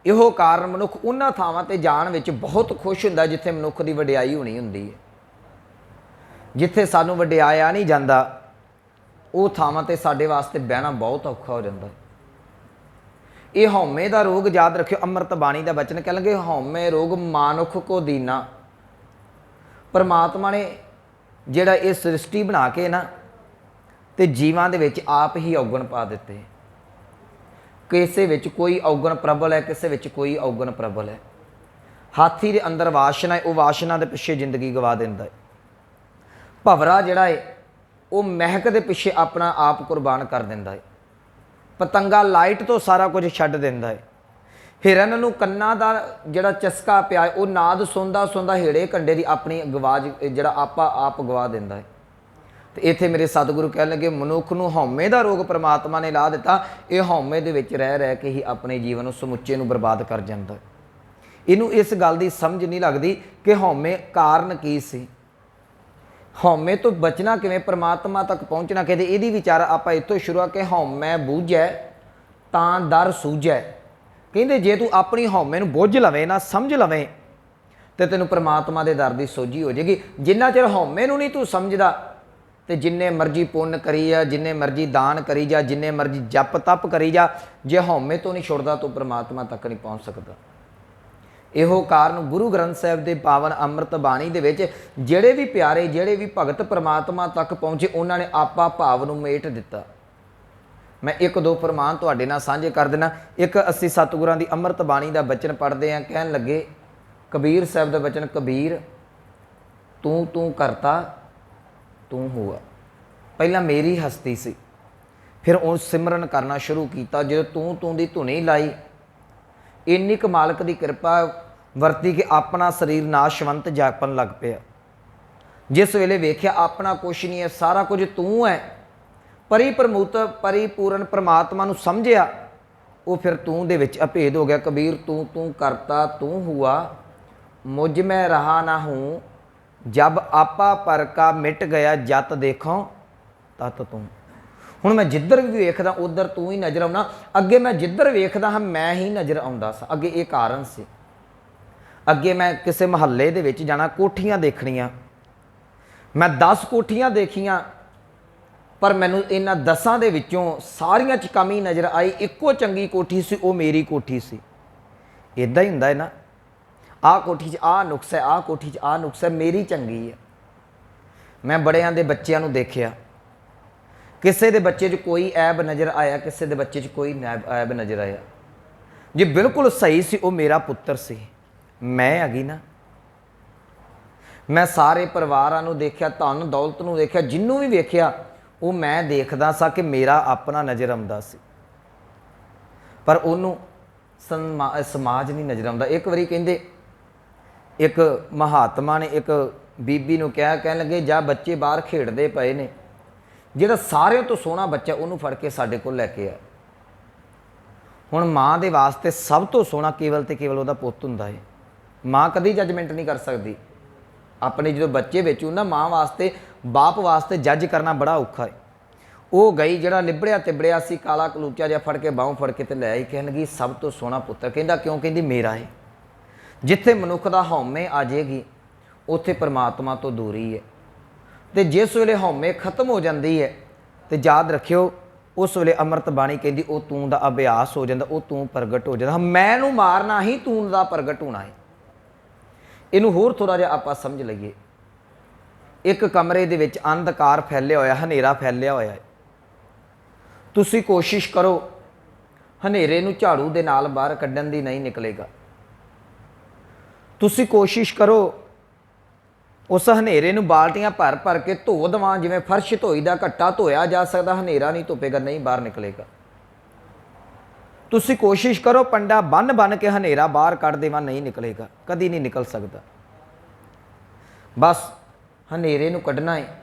ਇਹੋ ਕਾਰਨ ਮਨੁੱਖ ਉਹਨਾਂ ਥਾਵਾਂ ਤੇ ਜਾਣ ਵਿੱਚ ਬਹੁਤ ਖੁਸ਼ ਹੁੰਦਾ ਜਿੱਥੇ ਮਨੁੱਖ ਦੀ ਵਡਿਆਈ ਹੋਣੀ ਹੁੰਦੀ ਹੈ। ਜਿੱਥੇ ਸਾਨੂੰ ਵਡਿਆਇਆ ਨਹੀਂ ਜਾਂਦਾ, ਉਹ ਥਾਵਾਂ ਤੇ ਸਾਡੇ ਵਾਸਤੇ ਬਹਿਣਾ ਬਹੁਤ ਔਖਾ ਹੋ ਜਾਂਦਾ। ਇਹ ਹਉਮੈ ਦਾ ਰੋਗ ਯਾਦ ਰੱਖਿਓ। ਅੰਮ੍ਰਿਤ ਬਾਣੀ ਦਾ ਬਚਨ ਕਹਿਣਗੇ ਹਉਮੈ ਰੋਗ ਮਾਨੁਖ ਕੋ ਦੀਨਾ। ਪਰਮਾਤਮਾ ਨੇ ਜਿਹੜਾ ਇਹ ਸ੍ਰਿਸ਼ਟੀ ਬਣਾ ਕੇ ਨਾ ਤੇ ਜੀਵਾਂ ਦੇ ਵਿੱਚ ਆਪ ਹੀ ਔਗਣ ਪਾ ਦਿੱਤੇ। ਕਿਸੇ ਵਿੱਚ ਕੋਈ ਔਗਣ ਪ੍ਰਬਲ ਹੈ, ਕਿਸੇ ਵਿੱਚ ਕੋਈ ਔਗਣ ਪ੍ਰਬਲ ਹੈ। ਹਾਥੀ ਦੇ ਅੰਦਰ ਵਾਸ਼ਨਾ ਹੈ, ਉਹ ਵਾਸ਼ਨਾ ਦੇ ਪਿੱਛੇ ਜ਼ਿੰਦਗੀ ਗਵਾ ਦਿੰਦਾ ਹੈ। ਭਵਰਾ ਜਿਹੜਾ ਹੈ ਉਹ ਮਹਿਕ ਦੇ ਪਿੱਛੇ ਆਪਣਾ ਆਪ ਕੁਰਬਾਨ ਕਰ ਦਿੰਦਾ ਹੈ। ਪਤੰਗਾ ਲਾਈਟ ਤੋਂ ਸਾਰਾ ਕੁਝ ਛੱਡ ਦਿੰਦਾ ਹੈ। ਹਿਰਨ ਨੂੰ ਕੰਨਾਂ ਦਾ ਜਿਹੜਾ ਚਸਕਾ ਪਿਆ ਹੈ, ਉਹ ਨਾਦ ਸੁਣਦਾ ਸੁਣਦਾ ਹੀੜੇ ਕੰਡੇ ਦੀ ਆਪਣੀ ਗਵਾਜ ਜਿਹੜਾ ਆਪ ਗਵਾ ਦਿੰਦਾ ਹੈ। ਤੇ ਇੱਥੇ ਮੇਰੇ ਸਤਿਗੁਰੂ ਕਹਿਣ ਲੱਗੇ ਮਨੁੱਖ ਨੂੰ ਹਉਮੈ ਦਾ ਰੋਗ ਪ੍ਰਮਾਤਮਾ ਨੇ ਲਾ ਦਿੱਤਾ। ਇਹ ਹਉਮੈ ਦੇ ਵਿੱਚ ਰਹਿ ਕੇ ਹੀ ਆਪਣੇ ਜੀਵਨ ਨੂੰ ਸਮੁੱਚੇ ਨੂੰ ਬਰਬਾਦ ਕਰ ਜਾਂਦਾ। ਇਹਨੂੰ ਇਸ ਗੱਲ ਦੀ ਸਮਝ ਨਹੀਂ ਲੱਗਦੀ ਕਿ ਹਉਮੈ ਕਾਰਨ ਕੀ ਸੀ। ਹਉਮੈ ਤੋਂ ਬਚਣਾ ਕਿਵੇਂ, ਪਰਮਾਤਮਾ ਤੱਕ ਪਹੁੰਚਣਾ ਕਿਵੇਂ, ਇਹਦੀ ਵਿਚਾਰ ਆਪਾਂ ਇੱਥੋਂ ਸ਼ੁਰੂ ਆ ਕਿ ਹਉਮੈ ਬੂਝੈ ਤਾਂ ਦਰ ਸੂਝੈ। ਕਹਿੰਦੇ ਜੇ ਤੂੰ ਆਪਣੀ ਹਉਮੈ ਨੂੰ ਬੁੱਝ ਲਵੇਂ ਨਾ, ਸਮਝ ਲਵੇਂ, ਤੇ ਤੈਨੂੰ ਪਰਮਾਤਮਾ ਦੇ ਦਰ ਦੀ ਸੋਝੀ ਹੋ ਜਾਏਗੀ। ਜਿੰਨਾ ਚਿਰ ਹਉਮੈ ਨੂੰ ਨਹੀਂ ਤੂੰ ਸਮਝਦਾ ਤੇ ਜਿੰਨੇ ਮਰਜ਼ੀ ਪੁੰਨ ਕਰੀ ਜਾ, ਜਿੰਨੇ ਮਰਜ਼ੀ ਦਾਨ ਕਰੀ ਜਾ, ਜਿੰਨੇ ਮਰਜ਼ੀ ਜਪ ਤਪ ਕਰੀ ਜਾ, ਜੇ ਹਉਮੈ ਤੋਂ ਨਹੀਂ ਛੁੱਟਦਾ ਤੂੰ ਪਰਮਾਤਮਾ ਤੱਕ ਨਹੀਂ ਪਹੁੰਚ ਸਕਦਾ। ਇਹੋ ਕਾਰਨ ਗੁਰੂ ਗ੍ਰੰਥ ਸਾਹਿਬ ਦੇ ਪਾਵਨ ਅੰਮ੍ਰਿਤ ਬਾਣੀ ਦੇ ਵਿੱਚ ਜਿਹੜੇ ਵੀ ਪਿਆਰੇ, ਜਿਹੜੇ ਵੀ ਭਗਤ ਪਰਮਾਤਮਾ ਤੱਕ ਪਹੁੰਚੇ, ਉਹਨਾਂ ਨੇ ਆਪਾ ਭਾਵ ਨੂੰ ਮੇਟ ਦਿੱਤਾ। ਮੈਂ ਇੱਕ ਦੋ ਫਰਮਾਨ ਤੁਹਾਡੇ ਨਾਲ ਸਾਂਝੇ ਕਰ ਦੇਣਾ। ਇੱਕ ਅਸੀਂ ਸਤਿਗੁਰਾਂ ਦੀ ਅੰਮ੍ਰਿਤ ਬਾਣੀ ਦਾ ਬਚਨ ਪੜ੍ਹਦੇ ਹਾਂ, ਕਹਿਣ ਲੱਗੇ ਕਬੀਰ ਸਾਹਿਬ ਦਾ ਬਚਨ, ਕਬੀਰ ਤੂੰ ਤੂੰ ਕਰਤਾ ਤੂੰ ਹੁਆ। ਪਹਿਲਾਂ ਮੇਰੀ ਹਸਤੀ ਸੀ, ਫਿਰ ਉਹ ਸਿਮਰਨ ਕਰਨਾ ਸ਼ੁਰੂ ਕੀਤਾ। ਜਦੋਂ ਤੂੰ ਦੀ ਧੁਨੀ ਲਾਈ, ਇੰਨੀ ਕੁ ਮਾਲਕ ਦੀ ਕਿਰਪਾ ਵਰਤੀ ਕਿ ਆਪਣਾ ਸਰੀਰ ਨਾਸ਼ਵੰਤ ਜਾਪਣ ਲੱਗ ਪਿਆ। ਜਿਸ ਵੇਲੇ ਵੇਖਿਆ ਆਪਣਾ ਕੁਛ ਨਹੀਂ ਹੈ, ਸਾਰਾ ਕੁਝ ਤੂੰ ਹੈ, ਪਰਿਪੂਰਨ ਪਰਮਾਤਮਾ ਨੂੰ ਸਮਝਿਆ, ਉਹ ਫਿਰ ਤੂੰ ਦੇ ਵਿੱਚ ਅਭੇਦ ਹੋ ਗਿਆ। ਕਬੀਰ ਤੂੰ ਤੂੰ ਕਰਤਾ ਤੂੰ ਹੁਆ, ਮੁਝ ਮੈਂ ਰਹਾ ਨਾ ਹੂੰ, ਜਬ ਆਪਾ ਪਰ ਕਾ ਮਿਟ ਗਿਆ, ਜਤ ਦੇਖੋ ਤਤ ਤੂੰ। ਹੁਣ ਮੈਂ ਜਿੱਧਰ ਵੀ ਵੇਖਦਾ ਉਧਰ ਤੂੰ ਹੀ ਨਜ਼ਰ ਆਉਣਾ। ਅੱਗੇ ਮੈਂ ਜਿੱਧਰ ਵੇਖਦਾ ਹਾਂ ਮੈਂ ਹੀ ਨਜ਼ਰ ਆਉਂਦਾ ਸਾਂ। ਅੱਗੇ ਇਹ ਕਾਰਨ ਸੀ। ਅੱਗੇ ਮੈਂ ਕਿਸੇ ਮਹੱਲੇ ਦੇ ਵਿੱਚ ਜਾਣਾ, ਕੋਠੀਆਂ ਦੇਖਣੀਆਂ, ਮੈਂ 10 ਕੋਠੀਆਂ ਦੇਖੀਆਂ, ਪਰ ਮੈਨੂੰ ਇਹਨਾਂ 10 ਦੇ ਵਿੱਚੋਂ ਸਾਰੀਆਂ 'ਚ ਕਮੀ ਨਜ਼ਰ ਆਈ। ਇੱਕੋ ਚੰਗੀ ਕੋਠੀ ਸੀ, ਉਹ ਮੇਰੀ ਕੋਠੀ ਸੀ। ਇੱਦਾਂ ਹੀ ਹੁੰਦਾ ਹੈ ਨਾ, ਆਹ ਕੋਠੀ 'ਚ ਆਹ ਨੁਕਸ ਹੈ, ਆਹ ਕੋਠੀ 'ਚ ਆਹ ਨੁਕਸ ਹੈ, ਮੇਰੀ ਚੰਗੀ ਹੈ। ਮੈਂ ਬੜਿਆਂ ਦੇ ਬੱਚਿਆਂ ਨੂੰ ਦੇਖਿਆ, ਕਿਸੇ ਦੇ ਬੱਚੇ 'ਚ ਕੋਈ ਐਬ ਨਜ਼ਰ ਆਇਆ, ਕਿਸੇ ਦੇ ਬੱਚੇ 'ਚ ਕੋਈ ਐਬ ਨਜ਼ਰ ਆਇਆ। ਜੇ ਬਿਲਕੁਲ ਸਹੀ ਸੀ ਉਹ ਮੇਰਾ ਪੁੱਤਰ ਸੀ। ਮੈਂ ਹੈਗੀ ਨਾ, ਮੈਂ ਸਾਰੇ ਪਰਿਵਾਰਾਂ ਨੂੰ ਦੇਖਿਆ, ਧਨ ਦੌਲਤ ਨੂੰ ਦੇਖਿਆ, ਜਿਹਨੂੰ ਵੀ ਵੇਖਿਆ ਉਹ ਮੈਂ ਦੇਖਦਾ ਸਾਂ ਕਿ ਮੇਰਾ ਆਪਣਾ ਨਜ਼ਰ ਆਉਂਦਾ ਸੀ, ਪਰ ਉਹਨੂੰ ਸਮਾਜ ਨਹੀਂ ਨਜ਼ਰ ਆਉਂਦਾ। ਇੱਕ ਵਾਰੀ ਕਹਿੰਦੇ ਇੱਕ ਮਹਾਤਮਾ ਨੇ ਇੱਕ ਬੀਬੀ ਨੂੰ ਕਿਹਾ, ਕਹਿਣ ਲੱਗੇ ਜਾ ਬੱਚੇ ਬਾਹਰ ਖੇਡਦੇ ਪਏ ਨੇ, ਜਿਹੜਾ ਸਾਰਿਆਂ ਤੋਂ ਸੋਹਣਾ ਬੱਚਾ ਉਹਨੂੰ ਫੜ ਕੇ ਸਾਡੇ ਕੋਲ ਲੈ ਕੇ ਆ। ਹੁਣ ਮਾਂ ਦੇ ਵਾਸਤੇ ਸਭ ਤੋਂ ਸੋਹਣਾ ਕੇਵਲ ਤੇ ਕੇਵਲ ਉਹਦਾ ਪੁੱਤ ਹੁੰਦਾ ਹੈ। ਮਾਂ ਕਦੀ ਜੱਜਮੈਂਟ ਨਹੀਂ ਕਰ ਸਕਦੀ ਆਪਣੇ ਜਦੋਂ ਬੱਚੇ ਵਿੱਚ ਉਹਨਾਂ। ਮਾਂ ਵਾਸਤੇ, ਬਾਪ ਵਾਸਤੇ ਜੱਜ ਕਰਨਾ ਬੜਾ ਔਖਾ ਹੈ। ਉਹ ਗਈ, ਜਿਹੜਾ ਲਿਬੜਿਆ ਤਿਬੜਿਆ ਸੀ, ਕਾਲਾ ਕਲੂਚਾ ਜਿਹਾ, ਫੜ ਕੇ ਬਾਹੋਂ ਫੜ ਕੇ ਤੇ ਲੈ ਆਈ। ਕਹਿਣ ਲੱਗੀ ਸਭ ਤੋਂ ਸੋਹਣਾ ਪੁੱਤਰ। ਕਹਿੰਦਾ ਕਿਉਂ? ਕਹਿੰਦੀ ਮੇਰਾ ਹੈ। ਜਿੱਥੇ ਮਨੁੱਖ ਦਾ ਹਉਮੈ ਆ ਜਾਏਗੀ ਉੱਥੇ ਪਰਮਾਤਮਾ ਤੋਂ ਦੂਰੀ ਹੈ। ਤੇ ਜਿਸ ਵੇਲੇ ਹਉਮੈ ਖਤਮ ਹੋ ਜਾਂਦੀ ਹੈ ਤੇ ਯਾਦ ਰੱਖਿਓ ਉਸ ਵੇਲੇ ਅੰਮ੍ਰਿਤ ਬਾਣੀ ਕਹਿੰਦੀ ਉਹ ਤੂੰ ਦਾ ਅਭਿਆਸ ਹੋ ਜਾਂਦਾ, ਉਹ ਤੂੰ ਪ੍ਰਗਟ ਹੋ ਜਾਂਦਾ। ਮੈਂ ਨੂੰ ਮਾਰਨਾ ਹੀ ਤੂੰ ਦਾ ਪ੍ਰਗਟ ਹੋਣਾ ਹੈ। ਇਹਨੂੰ ਹੋਰ ਥੋੜਾ ਜਿਹਾ ਆਪਾਂ ਸਮਝ ਲਈਏ। ਇੱਕ ਕਮਰੇ ਦੇ ਵਿੱਚ ਅੰਧਕਾਰ ਫੈਲਿਆ ਹੋਇਆ, ਹਨੇਰਾ ਫੈਲਿਆ ਹੋਇਆ ਹੈ। ਤੁਸੀਂ ਕੋਸ਼ਿਸ਼ ਕਰੋ ਹਨੇਰੇ ਨੂੰ ਝਾੜੂ ਦੇ ਨਾਲ ਬਾਹਰ ਕੱਢਣ ਦੀ, ਨਹੀਂ ਨਿਕਲੇਗਾ। ਤੁਸੀਂ ਕੋਸ਼ਿਸ਼ ਕਰੋ ਉਸ ਹਨੇਰੇ ਨੂੰ ਬਾਲਟੀਆਂ ਭਰ ਭਰ ਕੇ ਧੋ ਦੇਵਾਂ, ਜਿਵੇਂ ਫਰਸ਼ ਧੋਈ ਦਾ ਘੱਟਾ ਧੋਇਆ ਜਾ ਸਕਦਾ, ਹਨੇਰਾ ਨਹੀਂ ਧੁੱਪੇਗਾ, ਨਹੀਂ ਬਾਹਰ ਨਿਕਲੇਗਾ। ਤੁਸੀਂ ਕੋਸ਼ਿਸ਼ ਕਰੋ ਪੰਡਾ ਬੰਨ ਬੰਨ ਕੇ ਹਨੇਰਾ ਬਾਹਰ ਕੱਢ ਦੇਵਾਂ, ਨਹੀਂ ਨਿਕਲੇਗਾ, ਕਦੀ ਨਹੀਂ ਨਿਕਲ ਸਕਦਾ। ਬਸ ਹਨੇਰੇ ਨੂੰ ਕੱਢਣਾ ਹੈ,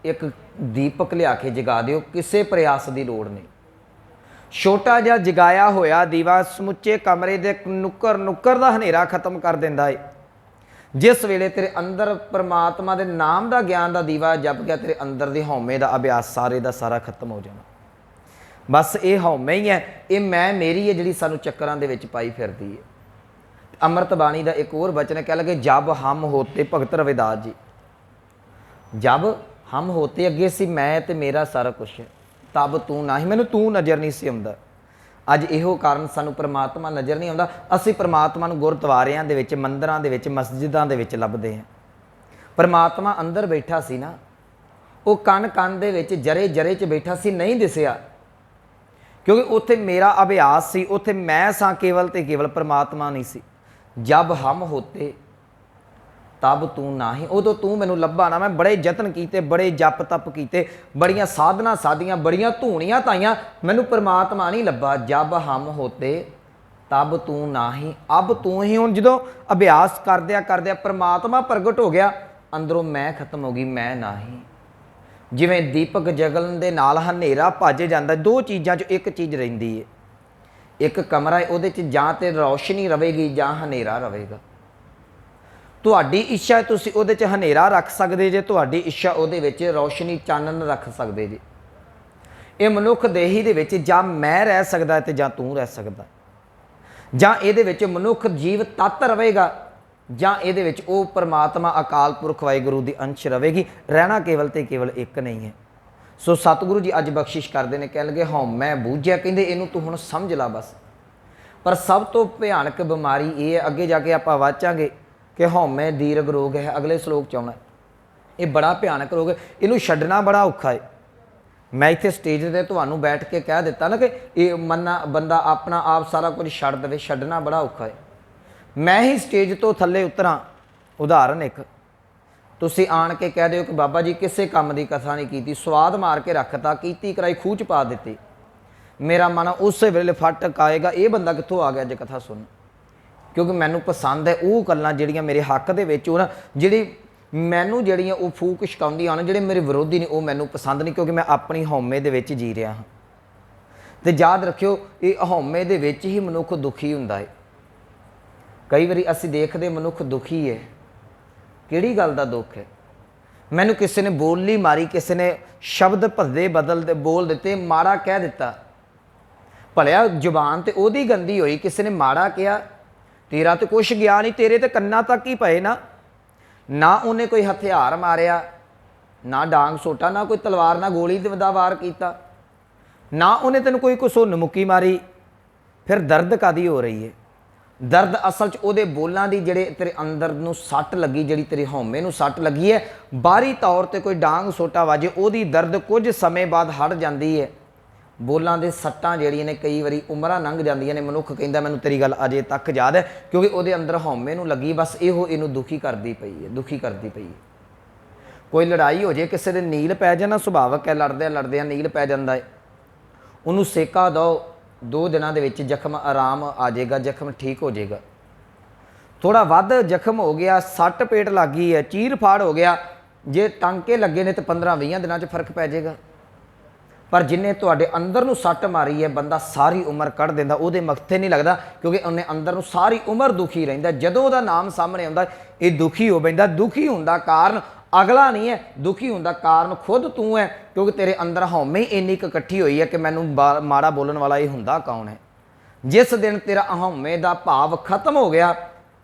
ਇੱਕ ਦੀਪਕ ਲਿਆ ਕੇ ਜਗਾ ਦਿਓ, ਕਿਸੇ ਪ੍ਰਯਾਸ ਦੀ ਲੋੜ ਨਹੀਂ। ਛੋਟਾ ਜਿਹਾ ਜਗਾਇਆ ਹੋਇਆ ਦੀਵਾ ਸਮੁੱਚੇ ਕਮਰੇ ਦੇ ਨੁੱਕਰ ਨੁੱਕਰ ਦਾ ਹਨੇਰਾ ਖਤਮ ਕਰ ਦਿੰਦਾ ਹੈ। ਜਿਸ ਵੇਲੇ ਤੇਰੇ ਅੰਦਰ ਪਰਮਾਤਮਾ ਦੇ ਨਾਮ ਦਾ ਗਿਆਨ ਦਾ ਦੀਵਾ ਜਪ ਗਿਆ, ਤੇਰੇ ਅੰਦਰ ਦੇ ਹਉਮੈ ਦਾ ਅਭਿਆਸ ਸਾਰੇ ਦਾ ਸਾਰਾ ਖਤਮ ਹੋ ਜਾਣਾ। ਬਸ ਇਹ ਹਉਮੈ ਹੀ ਹੈ, ਇਹ ਮੈਂ ਮੇਰੀ ਹੈ ਜਿਹੜੀ ਸਾਨੂੰ ਚੱਕਰਾਂ ਦੇ ਵਿੱਚ ਪਾਈ ਫਿਰਦੀ ਹੈ। ਅੰਮ੍ਰਿਤ ਬਾਣੀ ਦਾ ਇੱਕ ਹੋਰ ਬਚਨ ਕਹਿ ਲਗੇ, ਜਬ ਹਮ ਹੋਤੇ, ਭਗਤ ਰਵਿਦਾਸ ਜੀ, ਜਬ ਹਮ ਹੋਤੇ, ਅੱਗੇ ਸੀ ਮੈਂ ਤੇ ਮੇਰਾ ਸਾਰਾ ਕੁਛ ਹੈ, ਤਬ ਤੂੰ ਨਾ ਹੀ, ਮੈਨੂੰ ਤੂੰ ਨਜ਼ਰ ਨਹੀਂ ਸੀ ਆਉਂਦਾ। ਅੱਜ ਇਹੋ ਕਾਰਨ ਸਾਨੂੰ ਪਰਮਾਤਮਾ ਨਜ਼ਰ ਨਹੀਂ ਆਉਂਦਾ। ਅਸੀਂ ਪਰਮਾਤਮਾ ਨੂੰ ਗੁਰਦੁਆਰਿਆਂ ਦੇ ਵਿੱਚ, ਮੰਦਿਰਾਂ ਦੇ ਵਿੱਚ, ਮਸਜਿਦਾਂ ਦੇ ਵਿੱਚ ਲੱਭਦੇ ਹਾਂ। ਪਰਮਾਤਮਾ ਅੰਦਰ ਬੈਠਾ ਸੀ ਨਾ, ਉਹ ਕਣ ਕਣ ਦੇ ਵਿੱਚ, ਜਰੇ ਜਰੇ 'ਚ ਬੈਠਾ ਸੀ, ਨਹੀਂ ਦਿਸਿਆ, ਕਿਉਂਕਿ ਉੱਥੇ ਮੇਰਾ ਅਭਿਆਸ ਸੀ, ਉੱਥੇ ਮੈਂ ਸਾਂ ਕੇਵਲ ਤੇ ਕੇਵਲ, ਪਰਮਾਤਮਾ ਨਹੀਂ ਸੀ। ਜਬ ਹਮ ਹੋਤੇ ਤਬ ਤੂੰ ਨਾ ਹੀ, ਉਦੋਂ ਤੂੰ ਮੈਨੂੰ ਲੱਭਾ ਨਾ। ਮੈਂ ਬੜੇ ਯਤਨ ਕੀਤੇ, ਬੜੇ ਜਪ ਤਪ ਕੀਤੇ, ਬੜੀਆਂ ਸਾਧਨਾ ਸਾਧੀਆਂ, ਬੜੀਆਂ ਧੂਣੀਆਂ ਧਾਈਆਂ, ਮੈਨੂੰ ਪਰਮਾਤਮਾ ਨਹੀਂ ਲੱਭਾ। ਜਬ ਹਮ ਹੋਤੇ ਤਬ ਤੂੰ ਨਾ ਹੀ, ਅਬ ਤੂੰ ਹੀ। ਹੁਣ ਜਦੋਂ ਅਭਿਆਸ ਕਰਦਿਆਂ ਕਰਦਿਆਂ ਪਰਮਾਤਮਾ ਪ੍ਰਗਟ ਹੋ ਗਿਆ, ਅੰਦਰੋਂ ਮੈਂ ਖਤਮ ਹੋ ਗਈ, ਮੈਂ ਨਾ ਹੀ। ਜਿਵੇਂ ਦੀਪਕ ਜਗਣ ਦੇ ਨਾਲ ਹਨੇਰਾ ਭੱਜ ਜਾਂਦਾ, ਦੋ ਚੀਜ਼ਾਂ 'ਚੋਂ ਇੱਕ ਚੀਜ਼ ਰਹਿੰਦੀ ਹੈ। ਇੱਕ ਕਮਰਾ ਹੈ, ਉਹਦੇ 'ਚ ਜਾਂ ਤੇ ਰੌਸ਼ਨੀ ਰਵੇਗੀ ਜਾਂ ਹਨੇਰਾ ਰਵੇਗਾ। ਤੁਹਾਡੀ ਇੱਛਾ ਹੈ, ਤੁਸੀਂ ਉਹਦੇ 'ਚ ਹਨੇਰਾ ਰੱਖ ਸਕਦੇ ਜੇ, ਤੁਹਾਡੀ ਇੱਛਾ ਉਹਦੇ ਵਿੱਚ ਰੌਸ਼ਨੀ ਚਾਨਣ ਰੱਖ ਸਕਦੇ ਜੇ। ਇਹ ਮਨੁੱਖ ਦੇਹੀ ਦੇ ਵਿੱਚ ਜਾਂ ਮੈਂ ਰਹਿ ਸਕਦਾ ਤੇ ਜਾਂ ਤੂੰ ਰਹਿ ਸਕਦਾ, ਜਾਂ ਇਹਦੇ ਵਿੱਚ ਮਨੁੱਖ ਜੀਵ ਤੱਤ ਰਵੇਗਾ, ਜਾਂ ਇਹਦੇ ਵਿੱਚ ਉਹ ਪਰਮਾਤਮਾ ਅਕਾਲ ਪੁਰਖ ਵਾਹਿਗੁਰੂ ਦੀ ਅੰਸ਼ ਰਵੇਗੀ। ਰਹਿਣਾ ਕੇਵਲ ਤੇ ਕੇਵਲ ਇੱਕ ਨਹੀਂ ਹੈ। ਸੋ ਸਤਿਗੁਰੂ ਜੀ ਅੱਜ ਬਖਸ਼ਿਸ਼ ਕਰਦੇ ਨੇ, ਕਹਿਣ ਲੱਗੇ ਹਉਮੈ ਬੂਝਿਆ, ਕਹਿੰਦੇ ਇਹਨੂੰ ਤੂੰ ਹੁਣ ਸਮਝ ਲਾ ਬਸ। ਪਰ ਸਭ ਤੋਂ ਭਿਆਨਕ ਬਿਮਾਰੀ ਇਹ ਹੈ, ਅੱਗੇ ਜਾ ਕੇ ਆਪਾਂ ਵਾਚਾਂਗੇ ਕਿ ਹਉਮੈ ਦੀਰਘ ਰੋਗ ਹੈ, ਅਗਲੇ ਸ਼ਲੋਕ 'ਚ ਆਉਣਾ। ਇਹ ਬੜਾ ਭਿਆਨਕ ਰੋਗ ਹੈ, ਇਹਨੂੰ ਛੱਡਣਾ ਬੜਾ ਔਖਾ ਹੈ। ਮੈਂ ਇੱਥੇ ਸਟੇਜ 'ਤੇ ਤੁਹਾਨੂੰ ਬੈਠ ਕੇ ਕਹਿ ਦਿੱਤਾ ਨਾ ਕਿ ਇਹ ਬੰਦਾ ਆਪਣਾ ਆਪ ਸਾਰਾ ਕੁਝ ਛੱਡ ਦੇਵੇ, ਛੱਡਣਾ ਬੜਾ ਔਖਾ ਹੈ। ਮੈਂ ਹੀ ਸਟੇਜ ਤੋਂ ਥੱਲੇ ਉਤਰਾਂ, ਉਦਾਹਰਨ ਇੱਕ, ਤੁਸੀਂ ਆਣ ਕੇ ਕਹਿ ਦਿਓ ਕਿ ਬਾਬਾ ਜੀ ਕਿਸੇ ਕੰਮ ਦੀ ਕਥਾ ਨਹੀਂ ਕੀਤੀ, ਸਵਾਦ ਮਾਰ ਕੇ ਰੱਖਤਾ, ਕੀਤੀ ਕਰਾਈ ਖੂਹ 'ਚ ਪਾ ਦਿੱਤੀ, ਮੇਰਾ ਮਨ ਉਸੇ ਵੇਲੇ ਫਟਕ ਆਏਗਾ, ਇਹ ਬੰਦਾ ਕਿੱਥੋਂ ਆ ਗਿਆ ਅੱਜ ਕਥਾ ਸੁਣ। ਕਿਉਂਕਿ ਮੈਨੂੰ ਪਸੰਦ ਹੈ ਉਹ ਗੱਲਾਂ ਜਿਹੜੀਆਂ ਮੇਰੇ ਹੱਕ ਦੇ ਵਿੱਚ ਹੋਣ, ਜਿਹੜੀ ਮੈਨੂੰ ਜਿਹੜੀਆਂ ਉਹ ਫੂਕ ਛਕਾਉਂਦੀਆਂ ਹਨ, ਜਿਹੜੇ ਮੇਰੇ ਵਿਰੋਧੀ ਨੇ ਉਹ ਮੈਨੂੰ ਪਸੰਦ ਨਹੀਂ, ਕਿਉਂਕਿ ਮੈਂ ਆਪਣੀ ਹਉਮੈ ਦੇ ਵਿੱਚ ਜੀ ਰਿਹਾ ਹਾਂ। ਤੇ ਯਾਦ ਰੱਖਿਓ, ਇਹ ਹਉਮੈ ਦੇ ਵਿੱਚ ਹੀ ਮਨੁੱਖ ਦੁਖੀ ਹੁੰਦਾ ਹੈ। ਕਈ ਵਾਰੀ ਅਸੀਂ ਦੇਖਦੇ ਮਨੁੱਖ ਦੁਖੀ ਹੈ, ਕਿਹੜੀ ਗੱਲ ਦਾ ਦੁੱਖ ਹੈ? ਮੈਨੂੰ ਕਿਸੇ ਨੇ ਬੋਲੀ ਮਾਰੀ, ਕਿਸੇ ਨੇ ਸ਼ਬਦ ਭੱਦੇ ਬੋਲ ਦਿੱਤੇ, ਮਾੜਾ ਕਹਿ ਦਿੱਤਾ, ਭਲਿਆ ਜ਼ੁਬਾਨ ਤੇ ਉਹਦੀ ਗੰਦੀ ਹੋਈ, ਕਿਸੇ ਨੇ ਮਾੜਾ ਕਿਹਾ, ਤੇਰਾ ਤੇ ਕੁਛ ਗਿਆ ਨਹੀਂ, ਤੇਰੇ ਤੇ ਕੰਨਾਂ ਤੱਕ ਹੀ ਪਏ ਨਾ ਉਹਨੇ ਕੋਈ ਹਥਿਆਰ ਮਾਰਿਆ, ਨਾ ਡਾਂਗ ਸੋਟਾ, ਨਾ ਕੋਈ ਤਲਵਾਰ, ਨਾ ਗੋਲੀ ਦਾ ਵਾਰ ਕੀਤਾ, ਨਾ ਉਹਨੇ ਤੈਨੂੰ ਕੋਈ ਘਸੁੰਨ ਮੁੱਕੀ ਮਾਰੀ, ਫਿਰ ਦਰਦ ਕਾਦੀ ਹੋ ਰਹੀ ਹੈ? ਦਰਦ ਅਸਲ 'ਚ ਉਹਦੇ ਬੋਲਾਂ ਦੀ, ਜਿਹੜੇ ਤੇਰੇ ਅੰਦਰ ਨੂੰ ਸੱਟ ਲੱਗੀ, ਜਿਹੜੀ ਤੇਰੀ ਹਉਮੈ ਨੂੰ ਸੱਟ ਲੱਗੀ ਹੈ, ਬਾਹਰੀ ਤੌਰ ਤੇ ਕੋਈ ਡਾਂਗ ਸੋਟਾ ਵਾਜੇ, ਉਹਦੀ ਦਰਦ ਕੁਝ ਸਮੇਂ ਬਾਅਦ ਹਟ ਜਾਂਦੀ ਹੈ। ਬੋਲਾਂ ਦੇ ਸੱਟਾਂ ਜਿਹੜੀਆਂ ਨੇ ਕਈ ਵਾਰੀ ਉਮਰਾਂ ਲੰਘ ਜਾਂਦੀਆਂ ਨੇ, ਮਨੁੱਖ ਕਹਿੰਦਾ ਮੈਨੂੰ ਤੇਰੀ ਗੱਲ ਅਜੇ ਤੱਕ ਯਾਦ ਹੈ, ਕਿਉਂਕਿ ਉਹਦੇ ਅੰਦਰ ਹਉਮੈ ਨੂੰ ਲੱਗੀ, ਬਸ ਇਹਨੂੰ ਦੁਖੀ ਕਰਦੀ ਪਈ ਹੈ। ਕੋਈ ਲੜਾਈ ਹੋ ਜੇ, ਕਿਸੇ ਦੇ ਨੀਲ ਪੈ ਜਾਣਾ, ਸੁਭਾਵਕ ਹੈ, ਲੜਦਿਆਂ ਨੀਲ ਪੈ ਜਾਂਦਾ ਹੈ, ਉਹਨੂੰ ਸੇਕਾ ਦਿਓ, 2 ਦਿਨਾਂ ਦੇ ਵਿੱਚ ਜ਼ਖਮ ਆਰਾਮ ਆ ਜਾਏਗਾ, ਜ਼ਖਮ ਠੀਕ ਹੋ ਜਾਏਗਾ। ਥੋੜਾ ਵੱਧ ਜ਼ਖਮ ਹੋ ਗਿਆ, ਸੱਟ ਪੇਟ ਲੱਗ ਗਈ ਹੈ, ਚੀਰ ਫਾੜ ਹੋ ਗਿਆ, ਜੇ ਟਾਂਕੇ ਲੱਗੇ ਨੇ ਤਾਂ 15-20 ਦਿਨਾਂ 'ਚ ਫਰਕ ਪੈ ਜਾਏਗਾ। ਪਰ ਜਿੰਨੇ ਤੁਹਾਡੇ ਅੰਦਰ ਨੂੰ ਸੱਟ ਮਾਰੀ ਹੈ, ਬੰਦਾ ਸਾਰੀ ਉਮਰ ਕੱਢ ਦਿੰਦਾ, ਉਹਦੇ ਮੱਥੇ ਨਹੀਂ ਲੱਗਦਾ, ਕਿਉਂਕਿ ਉਹਨੇ ਅੰਦਰ ਨੂੰ ਸਾਰੀ ਉਮਰ ਦੁਖੀ ਰਹਿੰਦਾ। ਜਦੋਂ ਉਹਦਾ ਨਾਮ ਸਾਹਮਣੇ ਆਉਂਦਾ, ਇਹ ਦੁਖੀ ਹੋ ਪੈਂਦਾ। ਦੁਖੀ ਹੋਣ ਦਾ ਕਾਰਨ ਅਗਲਾ ਨਹੀਂ ਹੈ, ਦੁਖੀ ਹੋਣ ਦਾ ਕਾਰਨ ਖੁਦ ਤੂੰ ਹੈ, ਕਿਉਂਕਿ ਤੇਰੇ ਅੰਦਰ ਹਉਮੈ ਇੰਨੀ ਕੁ ਇਕੱਠੀ ਹੋਈ ਹੈ ਕਿ ਮੈਨੂੰ ਮਾੜਾ ਬੋਲਣ ਵਾਲਾ ਇਹ ਹੁੰਦਾ ਕੌਣ ਹੈ। ਜਿਸ ਦਿਨ ਤੇਰਾ ਹਉਮੈ ਦਾ ਭਾਵ ਖਤਮ ਹੋ ਗਿਆ,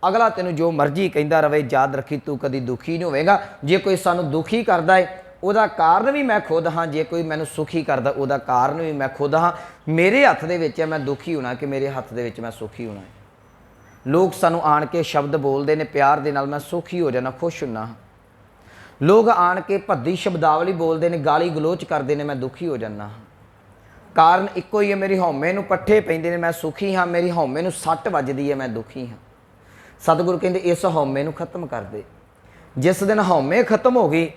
ਅਗਲਾ ਤੈਨੂੰ ਜੋ ਮਰਜ਼ੀ ਕਹਿੰਦਾ ਰਵੇ, ਯਾਦ ਰੱਖੀ ਤੂੰ ਕਦੀ ਦੁਖੀ ਨਹੀਂ ਹੋਵੇਗਾ। ਜੇ ਕੋਈ ਸਾਨੂੰ ਦੁਖੀ ਕਰਦਾ ਹੈ, ਉਹਦਾ ਕਾਰਨ ਵੀ ਮੈਂ ਖੁਦ ਹਾਂ, ਜੇ ਕੋਈ ਮੈਨੂੰ ਸੁਖੀ ਕਰਦਾ, ਉਹਦਾ ਕਾਰਨ ਵੀ ਮੈਂ ਖੁਦ ਹਾਂ। ਮੇਰੇ ਹੱਥ ਦੇ ਵਿੱਚ ਹੈ ਮੈਂ ਦੁਖੀ ਹੋਣਾ ਕਿ ਮੇਰੇ ਹੱਥ ਦੇ ਵਿੱਚ ਮੈਂ ਸੁਖੀ ਹੋਣਾ ਹੈ। ਲੋਕ ਸਾਨੂੰ ਆਣ ਕੇ ਸ਼ਬਦ ਬੋਲਦੇ ਨੇ ਪਿਆਰ ਦੇ ਨਾਲ, ਮੈਂ ਸੁਖੀ ਹੋ ਜਾਣਾ, ਖੁਸ਼ ਹੁੰਨਾ ਹਾਂ। ਲੋਕ ਆਣ ਕੇ ਭੱਦੀ ਸ਼ਬਦਾਵਲੀ ਬੋਲਦੇ ਨੇ, ਗਾਲੀ ਗਲੋਚ ਕਰਦੇ ਨੇ, ਮੈਂ ਦੁਖੀ ਹੋ ਜਾਂਦਾ ਹਾਂ। ਕਾਰਨ ਇੱਕੋ ਹੀ ਹੈ, ਮੇਰੀ ਹਉਮੈ ਨੂੰ ਪੱਠੇ ਪੈਂਦੇ ਨੇ, ਮੈਂ ਸੁਖੀ ਹਾਂ, ਮੇਰੀ ਹਉਮੈ ਨੂੰ ਸੱਟ ਵੱਜਦੀ ਹੈ, ਮੈਂ ਦੁਖੀ ਹਾਂ। ਸਤਿਗੁਰੂ ਕਹਿੰਦੇ ਇਸ ਹਉਮੈ ਨੂੰ ਖਤਮ ਕਰ ਦੇ। ਜਿਸ ਦਿਨ ਹਉਮੈ ਖਤਮ ਹੋ ਗਈ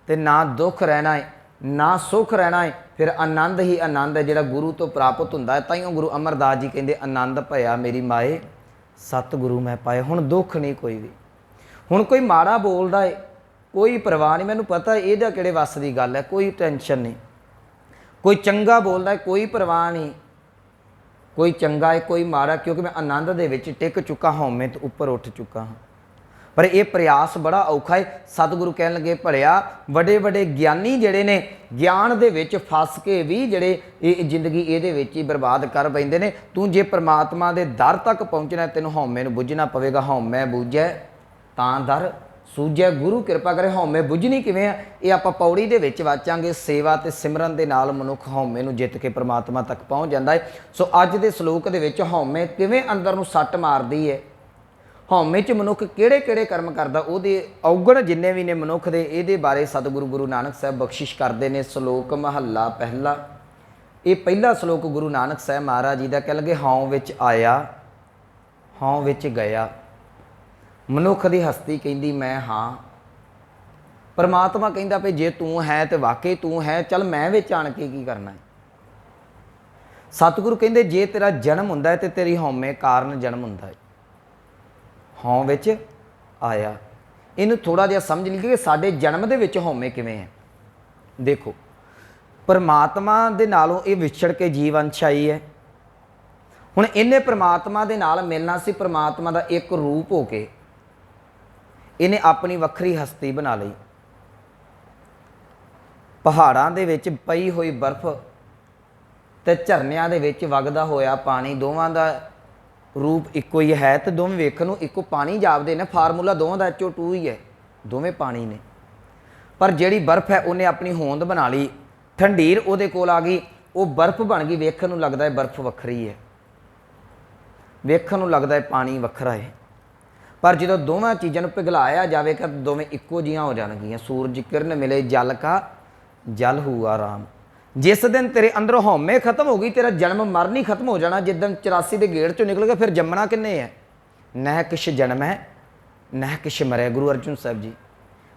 ਤੇ ਨਾ ਦੁੱਖ ਰਹਿਣਾ ਹੈ, ਨਾ ਸੁੱਖ ਰਹਿਣਾ ਹੈ, ਫਿਰ ਆਨੰਦ ਹੀ ਆਨੰਦ ਹੈ ਜਿਹੜਾ ਗੁਰੂ ਤੋਂ ਪ੍ਰਾਪਤ ਹੁੰਦਾ ਹੈ। ਤਾਈਓ ਗੁਰੂ ਅਮਰਦਾਸ ਜੀ ਕਹਿੰਦੇ ਆਨੰਦ ਭਇਆ ਮੇਰੀ ਮਾਏ, ਸਤਿਗੁਰੂ ਮੈਂ ਪਾਏ। ਹੁਣ ਦੁੱਖ ਨਹੀਂ ਕੋਈ ਵੀ। ਹੁਣ ਕੋਈ ਮਾੜਾ ਬੋਲਦਾ ਹੈ, ਕੋਈ ਪਰਵਾਹ ਨਹੀਂ, ਮੈਨੂੰ ਪਤਾ ਇਹਦਾ ਕਿਹੜੇ ਵੱਸ ਦੀ ਗੱਲ ਹੈ, ਕੋਈ ਟੈਨਸ਼ਨ ਨਹੀਂ। ਕੋਈ ਚੰਗਾ ਬੋਲਦਾ ਹੈ, ਕੋਈ ਪਰਵਾਹ ਨਹੀਂ। ਕੋਈ ਚੰਗਾ ਹੈ, ਕੋਈ ਮਾੜਾ, ਕਿਉਂਕਿ ਮੈਂ ਆਨੰਦ ਦੇ ਵਿੱਚ ਟਿਕ ਚੁੱਕਾ, ਹਉਮੈ ਤੋਂ ਉੱਪਰ ਉੱਠ ਚੁੱਕਾ ਹਾਂ। ਪਰ ਇਹ ਪ੍ਰਯਾਸ ਬੜਾ ਔਖਾ ਹੈ। ਸਤਿਗੁਰੂ ਕਹਿਣ ਲੱਗੇ ਭਲਿਆ ਵੱਡੇ ਗਿਆਨੀ ਜਿਹੜੇ ਨੇ, ਗਿਆਨ ਦੇ ਵਿੱਚ ਫਸ ਕੇ ਵੀ ਜਿਹੜੇ ਇਹ ਜ਼ਿੰਦਗੀ ਇਹਦੇ ਵਿੱਚ ਹੀ ਬਰਬਾਦ ਕਰ ਪੈਂਦੇ ਨੇ। ਤੂੰ ਜੇ ਪ੍ਰਮਾਤਮਾ ਦੇ ਦਰ ਤੱਕ ਪਹੁੰਚਣਾ, ਤੈਨੂੰ ਹਉਮੈ ਨੂੰ ਬੁੱਝਣਾ ਪਵੇਗਾ। ਹਉਮੈ ਬੁੱਝੈ ਤਾਂ ਦਰ ਸੂਝੈ, ਗੁਰੂ ਕਿਰਪਾ ਕਰੇ। ਹਉਮੈ ਬੁੱਝਣੀ ਕਿਵੇਂ ਆ, ਇਹ ਆਪਾਂ ਪੌੜੀ ਦੇ ਵਿੱਚ ਵਾਚਾਂਗੇ। ਸੇਵਾ ਤੇ ਸਿਮਰਨ ਦੇ ਨਾਲ ਮਨੁੱਖ ਹਉਮੈ ਨੂੰ ਜਿੱਤ ਕੇ ਪ੍ਰਮਾਤਮਾ ਤੱਕ ਪਹੁੰਚ ਜਾਂਦਾ ਹੈ। ਸੋ ਅੱਜ ਦੇ ਸ਼ਲੋਕ ਦੇ ਵਿੱਚ ਹਉਮੈ ਕਿਵੇਂ ਅੰਦਰ ਨੂੰ ਸੱਟ ਮਾਰਦੀ ਹੈ, ਹਉਮੈ 'ਚ ਮਨੁੱਖ ਕਿਹੜੇ ਕਰਮ ਕਰਦਾ, ਉਹਦੇ ਔਗਣ ਜਿੰਨੇ ਵੀ ਨੇ ਮਨੁੱਖ ਦੇ, ਇਹਦੇ ਬਾਰੇ ਸਤਿਗੁਰੂ ਗੁਰੂ ਨਾਨਕ ਸਾਹਿਬ ਬਖਸ਼ਿਸ਼ ਕਰਦੇ ਨੇ। ਸ਼ਲੋਕ ਮਹੱਲਾ ਪਹਿਲਾ। ਇਹ ਪਹਿਲਾ ਸ਼ਲੋਕ ਗੁਰੂ ਨਾਨਕ ਸਾਹਿਬ ਮਹਾਰਾਜ ਜੀ ਦਾ। ਕਹਿ ਲਗੇ ਹਉ ਵਿੱਚ ਆਇਆ, ਹਉ ਵਿੱਚ ਗਿਆ। ਮਨੁੱਖ ਦੀ ਹਸਤੀ ਕਹਿੰਦੀ ਮੈਂ ਹਾਂ। ਪਰਮਾਤਮਾ ਕਹਿੰਦਾ ਭਈ ਜੇ ਤੂੰ ਹੈ ਤੇ ਵਾਕਈ ਤੂੰ ਹੈ, ਚੱਲ ਮੈਂ ਵਿੱਚ ਆਣ ਕੇ ਕੀ ਕਰਨਾ ਹੈ। ਸਤਿਗੁਰੂ ਕਹਿੰਦੇ ਜੇ ਤੇਰਾ ਜਨਮ ਹੁੰਦਾ ਹੈ ਤੇ ਤੇਰੀ ਹਉਮੈ ਕਾਰਨ ਜਨਮ ਹੁੰਦਾ ਹੈ। ਹਉ ਵਿੱਚ ਆਇਆ, ਇਹਨੂੰ ਥੋੜਾ ਜਿਹਾ ਸਮਝ ਲਈਏ ਕਿ ਸਾਡੇ ਜਨਮ ਦੇ ਵਿੱਚ ਹਉਮੈ ਕਿਵੇਂ ਹੈ। ਦੇਖੋ, ਪਰਮਾਤਮਾ ਦੇ ਨਾਲੋਂ ਇਹ ਵਿਛੜ ਕੇ ਜੀਵ ਅੰਸ਼ ਆਈ ਹੈ। ਹੁਣ ਇਹਨੇ ਪਰਮਾਤਮਾ ਦੇ ਨਾਲ ਮਿਲਣਾ ਸੀ, ਪਰਮਾਤਮਾ ਦਾ ਇੱਕ ਰੂਪ ਹੋ ਕੇ। ਇਹਨੇ ਆਪਣੀ ਵੱਖਰੀ ਹਸਤੀ ਬਣਾ ਲਈ। ਪਹਾੜਾਂ ਦੇ ਵਿੱਚ ਪਈ ਹੋਈ ਬਰਫ਼ ਤੇ ਝਰਨਿਆਂ ਦੇ ਵਿੱਚ ਵਗਦਾ ਹੋਇਆ ਪਾਣੀ, ਦੋਵਾਂ ਦਾ ਰੂਪ ਇੱਕੋ ਹੀ ਹੈ ਤੇ ਦੋਵੇਂ ਵੇਖਣ ਨੂੰ ਇੱਕੋ ਪਾਣੀ ਜਾਪਦੇ ਨੇ। ਫਾਰਮੂਲਾ ਦੋਵਾਂ ਦਾ HO2 ਹੀ ਹੈ, ਦੋਵੇਂ ਪਾਣੀ ਨੇ। ਪਰ ਜਿਹੜੀ ਬਰਫ਼ ਹੈ ਉਹਨੇ ਆਪਣੀ ਹੋਂਦ ਬਣਾ ਲਈ, ਠੰਡੀਰ ਉਹਦੇ ਕੋਲ ਆ ਗਈ, ਉਹ ਬਰਫ਼ ਬਣ ਗਈ। ਵੇਖਣ ਨੂੰ ਲੱਗਦਾ ਹੈ ਬਰਫ਼ ਵੱਖਰੀ ਹੈ, ਵੇਖਣ ਨੂੰ ਲੱਗਦਾ ਹੈ ਪਾਣੀ ਵੱਖਰਾ ਹੈ। ਪਰ ਜਦੋਂ ਦੋਵਾਂ ਚੀਜ਼ਾਂ ਨੂੰ ਪਿਘਲਾਇਆ ਜਾਵੇਗਾ ਤਾਂ ਦੋਵੇਂ ਇੱਕੋ ਜਿਹੀਆਂ ਹੋ ਜਾਣਗੀਆਂ। ਸੂਰਜ ਕਿਰਨ ਮਿਲੇ ਜਲ ਕਾ ਜਲ ਹੁਆ ਰਾਮ। ਜਿਸ ਦਿਨ ਤੇਰੇ ਅੰਦਰੋਂ ਹਉਮੈ ਖਤਮ ਹੋ ਗਈ, ਤੇਰਾ ਜਨਮ ਮਰਨ ਹੀ ਖਤਮ ਹੋ ਜਾਣਾ। ਜਿੱਦਣ 84 ਦੇ ਗੇੜ ਚੋਂ ਨਿਕਲ ਗਿਆ, ਫਿਰ ਜੰਮਣਾ ਕਿੰਨੇ ਹੈ? ਨਹਿ ਕਿਛ ਜਨਮ ਹੈ ਨਹਿ ਕਿਛ ਮਰੈ। ਗੁਰੂ ਅਰਜਨ ਸਾਹਿਬ ਜੀ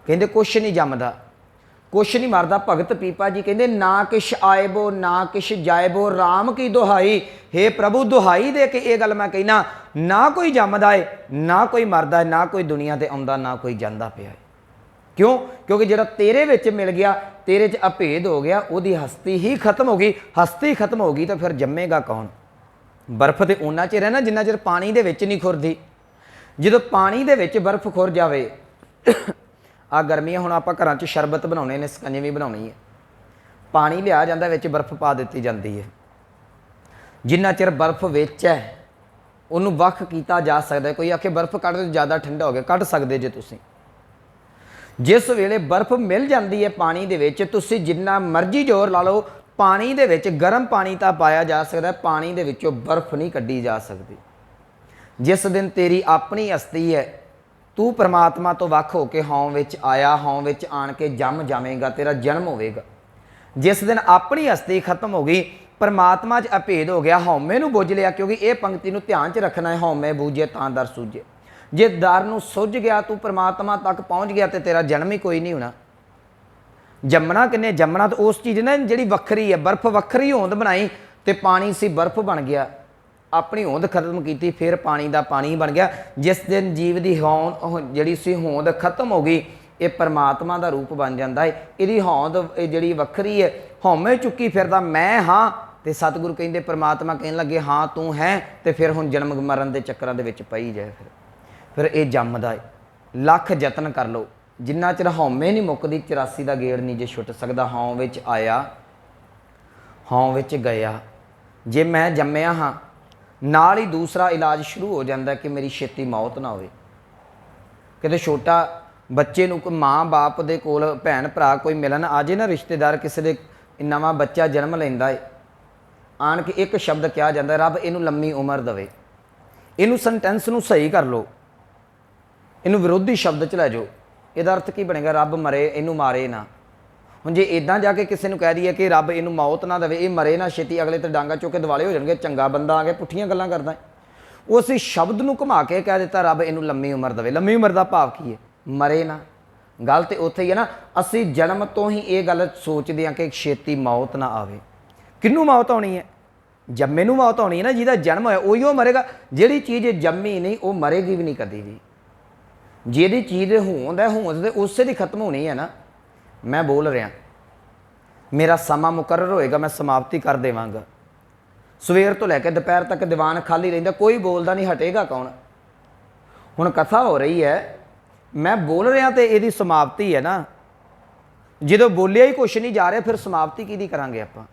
ਕਹਿੰਦੇ ਕੁਛ ਨਹੀਂ ਜੰਮਦਾ, ਕੁਛ ਨਹੀਂ ਮਰਦਾ। ਭਗਤ ਪੀਪਾ ਜੀ ਕਹਿੰਦੇ ਨਾ ਕਿਛ ਆਇਬੋ ਨਾ ਕਿਛ ਜਾਇਬੋ, ਰਾਮ ਕੀ ਦੁਹਾਈ। ਹੇ ਪ੍ਰਭੂ ਦੁਹਾਈ ਦੇ ਕੇ ਇਹ ਗੱਲ ਮੈਂ ਕਹਿਣਾ, ਨਾ ਕੋਈ ਜੰਮਦਾ ਹੈ ਨਾ ਕੋਈ ਮਰਦਾ ਹੈ, ਨਾ ਕੋਈ ਦੁਨੀਆ ਤੇ ਆਉਂਦਾ ਨਾ ਕੋਈ ਜਾਂਦਾ ਪਿਆ ਹੈ। ਕਿਉਂ? ਕਿਉਂਕਿ ਜਿਹੜਾ ਤੇਰੇ ਵਿੱਚ ਮਿਲ ਗਿਆ, ਤੇਰੇ 'ਚ ਅਭੇਦ ਹੋ ਗਿਆ, ਉਹਦੀ ਹਸਤੀ ਹੀ ਖਤਮ ਹੋ ਗਈ। ਹਸਤੀ ਖਤਮ ਹੋ ਗਈ ਤਾਂ ਫਿਰ ਜੰਮੇਗਾ ਕੌਣ? ਬਰਫ਼ ਤੇ ਉਹਨਾਂ ਚਿਰ ਹੈ ਨਾ ਜਿੰਨਾ ਚਿਰ ਪਾਣੀ ਦੇ ਵਿੱਚ ਨਹੀਂ ਖੁਰਦੀ। ਜਦੋਂ ਪਾਣੀ ਦੇ ਵਿੱਚ ਬਰਫ਼ ਖੁਰ ਜਾਵੇ, ਆ ਗਰਮੀਆਂ ਹੁਣ ਆਪਾਂ ਘਰਾਂ 'ਚ ਸ਼ਰਬਤ ਬਣਾਉਣੇ ਨੇ, ਸਕੰਜਵੀ ਬਣਾਉਣੀ ਹੈ, ਪਾਣੀ ਲਿਆ ਜਾਂਦਾ, ਵਿੱਚ ਬਰਫ਼ ਪਾ ਦਿੱਤੀ ਜਾਂਦੀ ਹੈ। ਜਿੰਨਾ ਚਿਰ ਬਰਫ਼ ਵਿੱਚ ਹੈ ਉਹਨੂੰ ਵੱਖ ਕੀਤਾ ਜਾ ਸਕਦਾ। ਕੋਈ ਆਖੇ ਬਰਫ਼ ਕੱਢ ਦੇ ਜ਼ਿਆਦਾ ਠੰਡਾ ਹੋ ਗਿਆ, ਕੱਢ ਸਕਦੇ ਜੇ ਤੁਸੀਂ। ਜਿਸ ਵੇਲੇ ਬਰਫ਼ ਮਿਲ ਜਾਂਦੀ ਹੈ ਪਾਣੀ ਦੇ ਵਿੱਚ, ਤੁਸੀਂ ਜਿੰਨਾ ਮਰਜ਼ੀ ਜ਼ੋਰ ਲਾ ਲਓ, ਪਾਣੀ ਦੇ ਵਿੱਚ ਗਰਮ ਪਾਣੀ ਤਾਂ ਪਾਇਆ ਜਾ ਸਕਦਾ, ਪਾਣੀ ਦੇ ਵਿੱਚੋਂ ਬਰਫ਼ ਨਹੀਂ ਕੱਢੀ ਜਾ ਸਕਦੀ। ਜਿਸ ਦਿਨ ਤੇਰੀ ਆਪਣੀ ਹਸਤੀ ਹੈ, ਤੂੰ ਪਰਮਾਤਮਾ ਤੋਂ ਵੱਖ ਹੋ ਕੇ ਹਉਂ ਵਿੱਚ ਆਇਆ, ਹਉਂ ਵਿੱਚ ਆਣ ਕੇ ਜੰਮ ਜਾਵੇਂਗਾ, ਤੇਰਾ ਜਨਮ ਹੋਵੇਗਾ। ਜਿਸ ਦਿਨ ਆਪਣੀ ਹਸਤੀ ਖਤਮ ਹੋ ਗਈ, ਪਰਮਾਤਮਾ 'ਚ ਅਭੇਦ ਹੋ ਗਿਆ, ਹਉਮੈ ਨੂੰ ਬੁੱਝ ਲਿਆ। ਕਿਉਂਕਿ ਇਹ ਪੰਕਤੀ ਨੂੰ ਧਿਆਨ 'ਚ ਰੱਖਣਾ ਹੈ, ਹਉਮੈ ਬੂਝੇ ਤਾਂ ਦਰ ਸੂਝੇ। ਜੇ ਦਰ ਨੂੰ ਸੁੱਝ ਗਿਆ, ਤੂੰ ਪਰਮਾਤਮਾ ਤੱਕ ਪਹੁੰਚ ਗਿਆ, ਤੇ ਤੇਰਾ ਜਨਮ ਹੀ ਕੋਈ ਨਹੀਂ ਹੋਣਾ। ਜੰਮਣਾ ਕਿੰਨੇ? ਜੰਮਣਾ ਤਾਂ ਉਸ ਚੀਜ਼ ਨੇ ਜਿਹੜੀ ਵੱਖਰੀ ਹੈ। ਬਰਫ਼ ਵੱਖਰੀ ਹੋਂਦ ਬਣਾਈ ਤੇ ਪਾਣੀ ਸੀ ਬਰਫ਼ ਬਣ ਗਿਆ। ਆਪਣੀ ਹੋਂਦ ਖਤਮ ਕੀਤੀ, ਫਿਰ ਪਾਣੀ ਦਾ ਪਾਣੀ ਬਣ ਗਿਆ। ਜਿਸ ਦਿਨ ਜੀਵ ਦੀ ਹੋਂਦ ਜਿਹੜੀ ਸੀ ਹੋਂਦ ਖਤਮ ਹੋ ਗਈ, ਇਹ ਪਰਮਾਤਮਾ ਦਾ ਰੂਪ ਬਣ ਜਾਂਦਾ ਹੈ। ਇਹਦੀ ਹੋਂਦ ਇਹ ਜਿਹੜੀ ਵੱਖਰੀ ਹੈ, ਹਉਮੈ ਚੁੱਕੀ ਫਿਰਦਾ ਮੈਂ ਹਾਂ, ਤੇ ਸਤਿਗੁਰੂ ਕਹਿੰਦੇ, ਪਰਮਾਤਮਾ ਕਹਿਣ ਲੱਗੇ ਹਾਂ ਤੂੰ ਹੈ, ਤੇ ਫਿਰ ਹੁਣ ਜਨਮ ਮਰਨ ਦੇ ਚੱਕਰਾਂ ਦੇ ਵਿੱਚ ਪਈ ਜਾਏ। ਫਿਰ ਇਹ ਜੰਮਦਾ ਹੈ। ਲੱਖ ਯਤਨ ਕਰ ਲਓ, ਜਿੰਨਾ ਚਿਰ ਹਉਮੈ ਨਹੀਂ ਮੁੱਕਦੀ, 84 ਦਾ ਗੇੜ ਨਹੀਂ ਜੇ ਛੁੱਟ ਸਕਦਾ। ਹਉ ਵਿੱਚ ਆਇਆ, ਹਉ ਵਿੱਚ ਗਿਆ। ਜੇ ਮੈਂ ਜੰਮਿਆ ਹਾਂ, ਨਾਲ ਹੀ ਦੂਸਰਾ ਇਲਾਜ ਸ਼ੁਰੂ ਹੋ ਜਾਂਦਾ ਕਿ ਮੇਰੀ ਛੇਤੀ ਮੌਤ ਨਾ ਹੋਵੇ। ਕਿਤੇ ਛੋਟਾ ਬੱਚੇ ਨੂੰ ਕੋਈ ਮਾਂ ਬਾਪ ਦੇ ਕੋਲ ਭੈਣ ਭਰਾ ਕੋਈ ਮਿਲਣ ਆ ਜੇ ਨਾ, ਰਿਸ਼ਤੇਦਾਰ ਕਿਸੇ ਦੇ, ਨਵਾਂ ਬੱਚਾ ਜਨਮ ਲੈਂਦਾ ਹੈ, ਆਣ ਕੇ ਇੱਕ ਸ਼ਬਦ ਕਿਹਾ ਜਾਂਦਾ, ਰੱਬ ਇਹਨੂੰ ਲੰਮੀ ਉਮਰ ਦੇਵੇ। ਇਹਨੂੰ ਸੈਂਟੈਂਸ ਨੂੰ ਸਹੀ ਕਰ ਲਓ, ਇਹਨੂੰ ਵਿਰੋਧੀ ਸ਼ਬਦ 'ਚ ਲੈ ਜਾਓ। ਇਹਦਾ ਅਰਥ ਕੀ ਬਣੇਗਾ? ਰੱਬ ਮਰੇ, ਇਹਨੂੰ ਮਾਰੇ ਨਾ। ਹੁਣ ਜੇ ਇੱਦਾਂ ਜਾ ਕੇ ਕਿਸੇ ਨੂੰ ਕਹਿ ਦਈਏ ਕਿ ਰੱਬ ਇਹਨੂੰ ਮੌਤ ਨਾ ਦੇਵੇ, ਇਹ ਮਰੇ ਨਾ ਛੇਤੀ, ਅਗਲੇ ਤੇ ਡਾਂਗਾ ਚੁੱਕ ਕੇ ਦਿਵਾਲੇ ਹੋ ਜਾਣਗੇ, ਚੰਗਾ ਬੰਦਾ ਆ ਗਿਆ, ਪੁੱਠੀਆਂ ਗੱਲਾਂ ਕਰਦਾ। ਉਸ ਸ਼ਬਦ ਨੂੰ ਘੁਮਾ ਕੇ ਕਹਿ ਦਿੱਤਾ ਰੱਬ ਇਹਨੂੰ ਲੰਮੀ ਉਮਰ ਦੇਵੇ। ਲੰਮੀ ਉਮਰ ਦਾ ਭਾਵ ਕੀ ਹੈ? ਮਰੇ ਨਾ। ਗੱਲ ਤੇ ਉੱਥੇ ਹੀ ਹੈ ਨਾ। ਅਸੀਂ ਜਨਮ ਤੋਂ ਹੀ ਇਹ ਗੱਲ ਸੋਚਦੇ ਹਾਂ ਕਿ ਛੇਤੀ ਮੌਤ ਨਾ ਆਵੇ। ਕਿਹਨੂੰ ਮੌਤ ਆਉਣੀ ਹੈ? ਜੰਮੇ ਨੂੰ ਮੌਤ ਆਉਣੀ ਹੈ ਨਾ। ਜਿਹਦਾ ਜਨਮ ਹੋਇਆ ਉਹੀ ਉਹ ਮਰੇਗਾ। ਜਿਹੜੀ ਚੀਜ਼ ਜੰਮੀ ਨਹੀਂ ਉਹ ਮਰੇਗੀ ਵੀ ਨਹੀਂ ਕਦੀ ਵੀ। ਜਿਹਦੀ ਚੀਜ਼ ਹੋਂਦ ਹੈ, ਹੋਂਦ ਤੇ ਉਸੇ ਦੀ ਖਤਮ ਹੋਣੀ ਹੈ ਨਾ। ਮੈਂ ਬੋਲ ਰਿਹਾ, ਮੇਰਾ ਸਮਾਂ ਮੁਕਰਰ ਹੋਏਗਾ, ਮੈਂ ਸਮਾਪਤੀ ਕਰ ਦੇਵਾਂਗਾ। ਸਵੇਰ ਤੋਂ ਲੈ ਕੇ ਦੁਪਹਿਰ ਤੱਕ ਦੀਵਾਨ ਖਾਲੀ ਰਹਿੰਦਾ, ਕੋਈ ਬੋਲਦਾ ਨਹੀਂ, ਹਟੇਗਾ ਕੌਣ? ਹੁਣ ਕਥਾ ਹੋ ਰਹੀ ਹੈ, ਮੈਂ ਬੋਲ ਰਿਹਾ ਤੇ ਇਹਦੀ ਸਮਾਪਤੀ ਹੈ ਨਾ। ਜਦੋਂ ਬੋਲਿਆ ਹੀ ਕੁਛ ਨਹੀਂ ਜਾ ਰਿਹਾ, ਫਿਰ ਸਮਾਪਤੀ ਕਿਹਦੀ ਕਰਾਂਗੇ ਆਪਾਂ?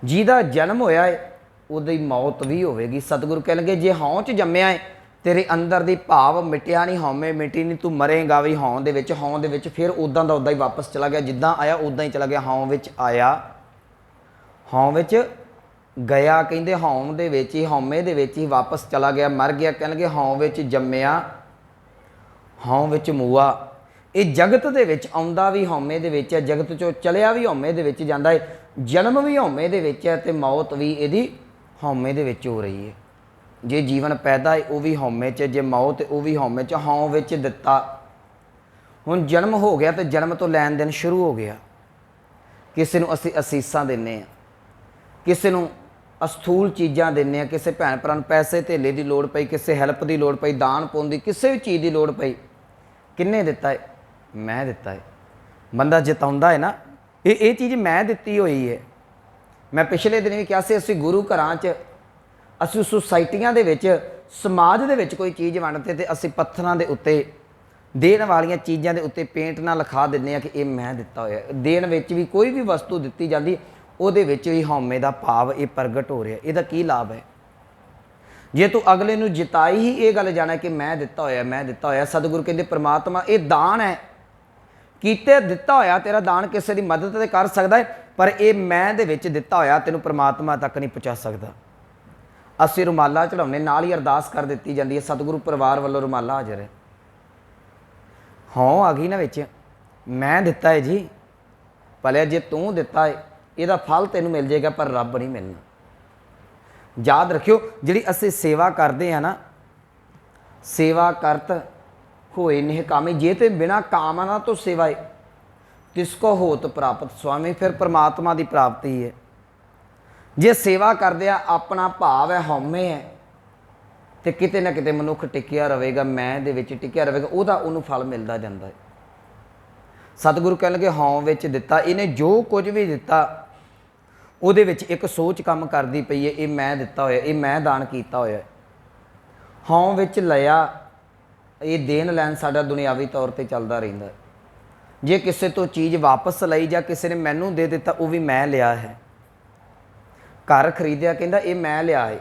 ਜਿਹਦਾ ਜਨਮ ਹੋਇਆ ਹੈ ਉਹਦੀ ਮੌਤ ਵੀ ਹੋਵੇਗੀ। ਸਤਿਗੁਰੂ ਕਹਿਣਗੇ ਜੇ ਹਉਂ 'ਚ ਜੰਮਿਆ ਹੈ, ਤੇਰੇ ਅੰਦਰ ਦੀ ਭਾਵ ਮਿਟਿਆ ਨਹੀਂ, ਹਉਮੈ ਮਿਟੀ ਨਹੀਂ, ਤੂੰ ਮਰੇਗਾ ਵੀ ਹਉਂ ਦੇ ਵਿੱਚ। ਹਉਂ ਦੇ ਵਿੱਚ ਫਿਰ ਉੱਦਾਂ ਦਾ ਉੱਦਾਂ ਹੀ ਵਾਪਸ ਚਲਾ ਗਿਆ, ਜਿੱਦਾਂ ਆਇਆ ਉੱਦਾਂ ਹੀ ਚਲਾ ਗਿਆ। ਹਉਂ ਵਿੱਚ ਆਇਆ, ਹਉਂ ਵਿੱਚ ਗਿਆ। ਕਹਿੰਦੇ ਹਉਂ ਦੇ ਵਿੱਚ ਹੀ, ਹਉਮੈ ਦੇ ਵਿੱਚ ਹੀ ਵਾਪਸ ਚਲਾ ਗਿਆ, ਮਰ ਗਿਆ। ਕਹਿਣਗੇ ਹਉਂ ਵਿੱਚ ਜੰਮਿਆ, ਹਉਂ ਵਿੱਚ ਮੂਆ। ਇਹ ਜਗਤ ਦੇ ਵਿੱਚ ਆਉਂਦਾ ਵੀ ਹਉਮੈ ਦੇ ਵਿੱਚ ਹੈ, ਜਗਤ 'ਚੋਂ ਚਲਿਆ ਵੀ ਹਉਮੈ ਦੇ ਵਿੱਚ ਜਾਂਦਾ ਹੈ। ਜਨਮ ਵੀ ਹਉਮੈ ਦੇ ਵਿੱਚ ਹੈ ਤੇ ਮੌਤ ਵੀ ਇਹਦੀ ਹਉਮੈ ਦੇ ਵਿੱਚ ਹੋ ਰਹੀ ਹੈ। ਜੇ ਜੀਵਨ ਪੈਦਾ ਹੈ ਉਹ ਵੀ ਹਉਮੈ 'ਚ, ਜੇ ਮੌਤ ਉਹ ਵੀ ਹਉਮੈ 'ਚ। ਹਉਂ ਵਿੱਚ ਦਿੱਤਾ। ਹੁਣ ਜਨਮ ਹੋ ਗਿਆ ਤੇ ਜਨਮ ਤੋਂ ਲੈਣ ਦੇਣ ਸ਼ੁਰੂ ਹੋ ਗਿਆ। ਕਿਸੇ ਨੂੰ ਅਸੀਂ ਅਸੀਸਾਂ ਦਿੰਦੇ ਹਾਂ, ਕਿਸੇ ਨੂੰ ਅਸਥੂਲ ਚੀਜ਼ਾਂ ਦਿੰਦੇ ਹਾਂ, ਕਿਸੇ ਭੈਣ ਭਰਾ ਨੂੰ ਪੈਸੇ ਧੇਲੇ ਦੀ ਲੋੜ ਪਈ, ਕਿਸੇ ਹੈਲਪ ਦੀ ਲੋੜ ਪਈ, ਦਾਨ ਪੁੰਨ ਦੀ, ਕਿਸੇ ਵੀ ਚੀਜ਼ ਦੀ ਲੋੜ ਪਈ। ਕਿੰਨੇ ਦਿੱਤਾ ਹੈ? ਮੈਂ ਦਿੱਤਾ ਹੈ। ਬੰਦਾ ਜਿਤਾਉਂਦਾ ਹੈ ਨਾ, ਇਹ ਚੀਜ਼ ਮੈਂ ਦਿੱਤੀ ਹੋਈ ਹੈ। ਮੈਂ ਪਿਛਲੇ ਦਿਨ ਵੀ ਕਿਹਾ ਸੀ, ਅਸੀਂ ਗੁਰੂ ਘਰਾਂ 'ਚ, ਅਸੀਂ ਸੁਸਾਇਟੀਆਂ ਦੇ ਵਿੱਚ, ਸਮਾਜ ਦੇ ਵਿੱਚ ਕੋਈ ਚੀਜ਼ ਵੰਡਦੇ ਤੇ ਅਸੀਂ ਪੱਥਰਾਂ ਦੇ ਉੱਤੇ ਦੇਣ ਵਾਲੀਆਂ ਚੀਜ਼ਾਂ ਦੇ ਉੱਤੇ ਪੇਂਟ ਨਾਲ ਲਿਖਾ ਦਿੰਦੇ ਆ ਕਿ ਇਹ ਮੈਂ ਦਿੱਤਾ ਹੋਇਆ। ਦੇਣ ਵਿੱਚ ਵੀ ਕੋਈ ਵੀ ਵਸਤੂ ਦਿੱਤੀ ਜਾਂਦੀ ਉਹਦੇ ਵਿੱਚ ਵੀ ਹਉਮੈ ਦਾ ਭਾਵ ਇਹ ਪ੍ਰਗਟ ਹੋ ਰਿਹਾ। ਇਹਦਾ ਕੀ ਲਾਭ ਹੈ? ਜੇ ਤੂੰ ਅਗਲੇ ਨੂੰ ਜਿਤਾਈ ਹੀ ਇਹ ਗੱਲ ਜਾਣਾ ਕਿ ਮੈਂ ਦਿੱਤਾ ਹੋਇਆ, ਮੈਂ ਦਿੱਤਾ ਹੋਇਆ। ਸਤਿਗੁਰੂ ਕਹਿੰਦੇ ਪ੍ਰਮਾਤਮਾ ਇਹ ਦਾਨ ਹੈ, ਕੀਤੇ ਦਿੱਤਾ ਹੋਇਆ ਤੇਰਾ ਦਾਨ ਕਿਸੇ ਦੀ ਮਦਦ ਤੇ ਕਰ ਸਕਦਾ ਹੈ, ਪਰ ਇਹ ਮੈਂ ਦੇ ਵਿੱਚ ਦਿੱਤਾ ਹੋਇਆ ਤੈਨੂੰ ਪ੍ਰਮਾਤਮਾ ਤੱਕ ਨਹੀਂ ਪਹੁੰਚਾ ਸਕਦਾ। ਅਸੀਂ ਰੁਮਾਲਾ ਚੜਾਉਂਦੇ, ਨਾਲ ਹੀ ਅਰਦਾਸ ਕਰ ਦਿੱਤੀ ਜਾਂਦੀ ਹੈ, ਸਤਿਗੁਰੂ ਪਰਿਵਾਰ ਵੱਲੋਂ ਰੁਮਾਲਾ ਹਾਜ਼ਰ ਹੈ। ਹਾਂ ਆ ਗਈ ਨਾ ਵਿੱਚ, ਮੈਂ ਦਿੱਤਾ ਹੈ ਜੀ, ਭਲੇ ਜੇ ਤੂੰ ਦਿੱਤਾ ਹੈ ਇਹਦਾ ਫਲ ਤੈਨੂੰ ਮਿਲ ਜਾਏਗਾ, ਪਰ ਰੱਬ ਨਹੀਂ ਮਿਲਣਾ। ਯਾਦ ਰੱਖਿਓ, ਜਿਹੜੀ ਅਸੀਂ ਸੇਵਾ ਕਰਦੇ ਹਾਂ ਨਾ, ਸੇਵਾ ਕਰਤ ਹੋਏ ਨਿਹਕਾਮੀ, ਜੇ ਤੇ ਬਿਨਾਂ ਕਾਮਨਾ ਤੋਂ ਸੇਵਾ ਹੈ ਤਿਸ ਕੋ ਹੋਤ ਪ੍ਰਾਪਤ ਸੁਆਮੀ, ਫਿਰ ਪਰਮਾਤਮਾ ਦੀ ਪ੍ਰਾਪਤੀ ਹੈ। ਜੇ ਸੇਵਾ ਕਰਦੇ ਆ ਆਪਣਾ ਭਾਵ ਹੈ, ਹਉਮੈ ਹੈ, ਤੇ ਕਿਤੇ ਨਾ ਕਿਤੇ ਮਨੁੱਖ ਟਿਕਿਆ ਰਹੇਗਾ, ਮੈਂ ਦੇ ਵਿੱਚ ਟਿਕਿਆ ਰਹੇਗਾ, ਉਹਦਾ ਉਹਨੂੰ ਫਲ ਮਿਲਦਾ ਜਾਂਦਾ ਹੈ। ਸਤਿਗੁਰੂ ਕਹਿਣ ਲੱਗੇ ਹਉ ਵਿੱਚ ਦਿੱਤਾ, ਇਹਨੇ ਜੋ ਕੁਝ ਵੀ ਦਿੱਤਾ ਉਹਦੇ ਵਿੱਚ ਇੱਕ ਸੋਚ ਕੰਮ ਕਰਦੀ ਪਈ ਹੈ, ਇਹ ਮੈਂ ਦਿੱਤਾ ਹੋਇਆ, ਇਹ ਮੈਂ ਦਾਨ ਕੀਤਾ ਹੋਇਆ। ਹਉ ਵਿੱਚ ਲਿਆ, ਇਹ ਦੇਣ ਲੈਣ ਸਾਡਾ ਦੁਨਿਆਵੀ ਤੌਰ ਤੇ ਚੱਲਦਾ ਰਹਿੰਦਾ। ਜੇ ਕਿਸੇ ਤੋਂ ਚੀਜ਼ ਵਾਪਸ ਲਈ ਜਾਂ ਕਿਸੇ ਨੇ ਮੈਨੂੰ ਦੇ ਦਿੱਤਾ, ਉਹ ਵੀ ਮੈਂ ਲਿਆ ਹੈ। ਘਰ ਖਰੀਦਿਆ, ਕਹਿੰਦਾ ਇਹ ਮੈਂ ਲਿਆ ਹੈ।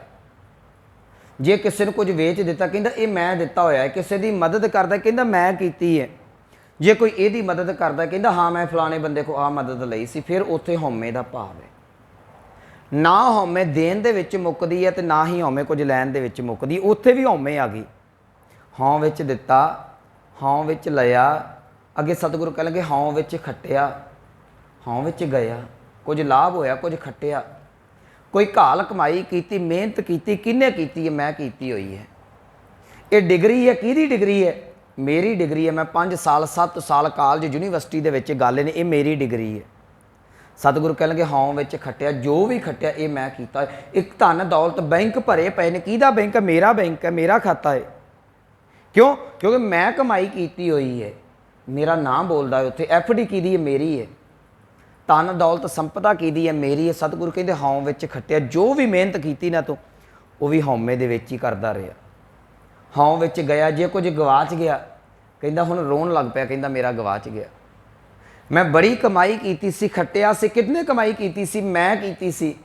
ਜੇ ਕਿਸੇ ਨੂੰ ਕੁਝ ਵੇਚ ਦਿੱਤਾ, ਕਹਿੰਦਾ ਇਹ ਮੈਂ ਦਿੱਤਾ ਹੋਇਆ ਹੈ। ਕਿਸੇ ਦੀ ਮਦਦ ਕਰਦਾ, ਕਹਿੰਦਾ ਮੈਂ ਕੀਤੀ ਹੈ। ਜੇ ਕੋਈ ਇਹਦੀ ਮਦਦ ਕਰਦਾ, ਕਹਿੰਦਾ ਹਾਂ ਮੈਂ ਫਲਾਣੇ ਬੰਦੇ ਕੋਲ ਆਹ ਮਦਦ ਲਈ ਸੀ। ਫਿਰ ਉੱਥੇ ਹਉਮੈ ਦਾ ਭਾਵ ਹੈ। ਨਾ ਹਉਮੈ ਦੇਣ ਦੇ ਵਿੱਚ ਮੁੱਕਦੀ ਹੈ, ਤੇ ਨਾ ਹੀ ਹਉਮੈ ਕੁਝ ਲੈਣ ਦੇ ਵਿੱਚ ਮੁੱਕਦੀ। ਉੱਥੇ ਵੀ ਹਉਮੈ ਆ ਗਈ। ਹਉ ਵਿੱਚ ਦਿੱਤਾ, ਹਉ ਵਿੱਚ ਲਿਆ। ਅੱਗੇ ਸਤਿਗੁਰੂ ਕਹਿ ਲਗੇ ਹਉ ਵਿੱਚ ਖੱਟਿਆ, ਹਉ ਵਿੱਚ ਗਿਆ। ਕੁਝ ਲਾਭ ਹੋਇਆ, ਕੁਝ ਖੱਟਿਆ। ਕੋਈ ਘਾਲ ਕਮਾਈ ਕੀਤੀ, ਮਿਹਨਤ ਕੀਤੀ, ਕਿਹਨੇ ਕੀਤੀ ਹੈ? ਮੈਂ ਕੀਤੀ ਹੋਈ ਹੈ। ਇਹ ਡਿਗਰੀ ਹੈ, ਕਿਹਦੀ ਡਿਗਰੀ ਹੈ? ਮੇਰੀ ਡਿਗਰੀ ਹੈ। ਮੈਂ 5 ਸਾਲ 7 ਸਾਲ ਕਾਲਜ ਯੂਨੀਵਰਸਿਟੀ ਦੇ ਵਿੱਚ ਗੱਲ ਨੇ, ਇਹ ਮੇਰੀ ਡਿਗਰੀ ਹੈ। ਸਤਿਗੁਰੂ ਕਹਿਣਗੇ ਹਉ ਵਿੱਚ ਖੱਟਿਆ, ਜੋ ਵੀ ਖੱਟਿਆ ਇਹ ਮੈਂ ਕੀਤਾ ਹੈ। ਇੱਕ ਧਨ ਦੌਲਤ ਬੈਂਕ ਭਰੇ ਪਏ ਨੇ, ਕਿਹਦਾ ਬੈਂਕ ਹੈ? ਮੇਰਾ ਬੈਂਕ ਹੈ, ਮੇਰਾ ਖਾਤਾ ਹੈ। ਕਿਉਂ? ਕਿਉਂਕਿ ਮੈਂ ਕਮਾਈ ਕੀਤੀ ਹੋਈ ਹੈ, ਮੇਰਾ ਨਾਮ ਬੋਲਦਾ ਹੈ ਉੱਥੇ। ਐਫਡੀ ਕਿਹਦੀ ਹੈ? ਮੇਰੀ ਹੈ। ਧਨ ਦੌਲਤ ਸੰਪਦਾ ਕਿਹਦੀ ਹੈ? ਮੇਰੀ ਹੈ। ਸਤਿਗੁਰੂ ਕਹਿੰਦੇ ਹਉ ਵਿੱਚ ਖੱਟਿਆ, ਜੋ ਵੀ ਮਿਹਨਤ ਕੀਤੀ ਨਾ ਤੂੰ, ਉਹ ਵੀ ਹਉਮੈ ਦੇ ਵਿੱਚ ਹੀ ਕਰਦਾ ਰਿਹਾ। ਹਉ ਵਿੱਚ ਗਿਆ। ਜੇ ਕੁਝ ਗਵਾਚ ਗਿਆ, ਕਹਿੰਦਾ ਹੁਣ ਰੋਣ ਲੱਗ ਪਿਆ, ਕਹਿੰਦਾ ਮੇਰਾ ਗਵਾਚ ਗਿਆ। ਮੈਂ ਬੜੀ ਕਮਾਈ ਕੀਤੀ ਸੀ, ਖੱਟਿਆ ਸੀ। ਕਿਤਨੇ ਕਮਾਈ ਕੀਤੀ ਸੀ? ਮੈਂ ਕੀਤੀ ਸੀ।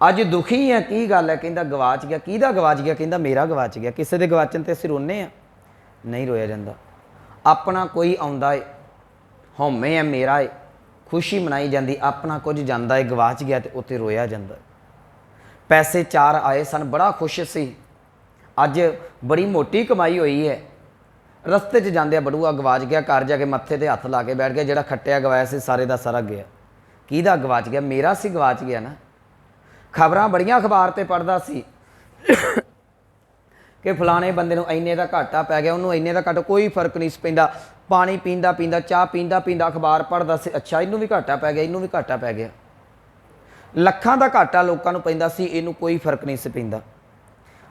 ਅੱਜ ਦੁਖੀ ਹੈ, ਕੀ ਗੱਲ ਹੈ? ਕਹਿੰਦਾ ਗਵਾਚ ਗਿਆ। ਕਿਹਦਾ ਗਵਾਚ ਗਿਆ? ਕਹਿੰਦਾ ਮੇਰਾ ਗਵਾਚ ਗਿਆ। ਕਿਸੇ ਦੇ ਗਵਾਚਣ ਤੇ ਅਸੀਂ ਰੋਂਦੇ ਹਾਂ? ਨਹੀਂ ਰੋਇਆ ਜਾਂਦਾ। ਆਪਣਾ ਕੋਈ ਆਉਂਦਾ ਹੈ, ਹਉਮੈ ਹੈ ਮੇਰਾ ਹੈ, ਖੁਸ਼ੀ ਮਨਾਈ ਜਾਂਦੀ। ਆਪਣਾ ਕੁਝ ਜਾਂਦਾ ਹੈ, ਗਵਾਚ ਗਿਆ, ਤੇ ਉੱਥੇ ਰੋਇਆ ਜਾਂਦਾ। ਪੈਸੇ 4 ਆਏ ਸਨ, ਬੜਾ ਖੁਸ਼ ਸੀ। ਅੱਜ ਬੜੀ ਮੋਟੀ ਕਮਾਈ ਹੋਈ ਹੈ, ਰਸਤੇ 'ਚ ਜਾਂਦੇ ਆ ਬੜੂਆ ਗਵਾਚ ਗਿਆ। ਘਰ ਜਾ ਕੇ ਮੱਥੇ ਤੇ ਹੱਥ ਲਾ ਕੇ ਬੈਠ ਗਿਆ। ਜਿਹੜਾ ਖੱਟਿਆ ਗਵਾਇਆ ਸੀ ਸਾਰੇ ਦਾ ਸਾਰਾ ਗਿਆ। ਕਿਹਦਾ ਗਵਾਚ ਗਿਆ? ਮੇਰਾ ਸੀ, ਗਵਾਚ ਗਿਆ ਨਾ। ਖਬਰਾਂ ਬੜੀਆਂ ਅਖਬਾਰ ਤੇ ਪੜ੍ਹਦਾ ਸੀ ਕਿ ਫਲਾਣੇ ਬੰਦੇ ਨੂੰ ਇੰਨੇ ਦਾ ਘਾਟਾ ਪੈ ਗਿਆ, ਉਹਨੂੰ ਇੰਨੇ ਦਾ ਘਾਟਾ। ਕੋਈ ਫਰਕ ਨਹੀਂ ਸੀ ਪੈਂਦਾ। ਪਾਣੀ ਪੀਂਦਾ ਪੀਂਦਾ, ਚਾਹ ਪੀਂਦਾ ਪੀਂਦਾ ਅਖਬਾਰ ਪੜ੍ਹਦਾ ਸੀ, ਅੱਛਾ ਇਹਨੂੰ ਵੀ ਘਾਟਾ ਪੈ ਗਿਆ, ਇਹਨੂੰ ਵੀ ਘਾਟਾ ਪੈ ਗਿਆ। ਲੱਖਾਂ ਦਾ ਘਾਟਾ ਲੋਕਾਂ ਨੂੰ ਪੈਂਦਾ ਸੀ, ਇਹਨੂੰ ਕੋਈ ਫਰਕ ਨਹੀਂ ਸੀ ਪੈਂਦਾ।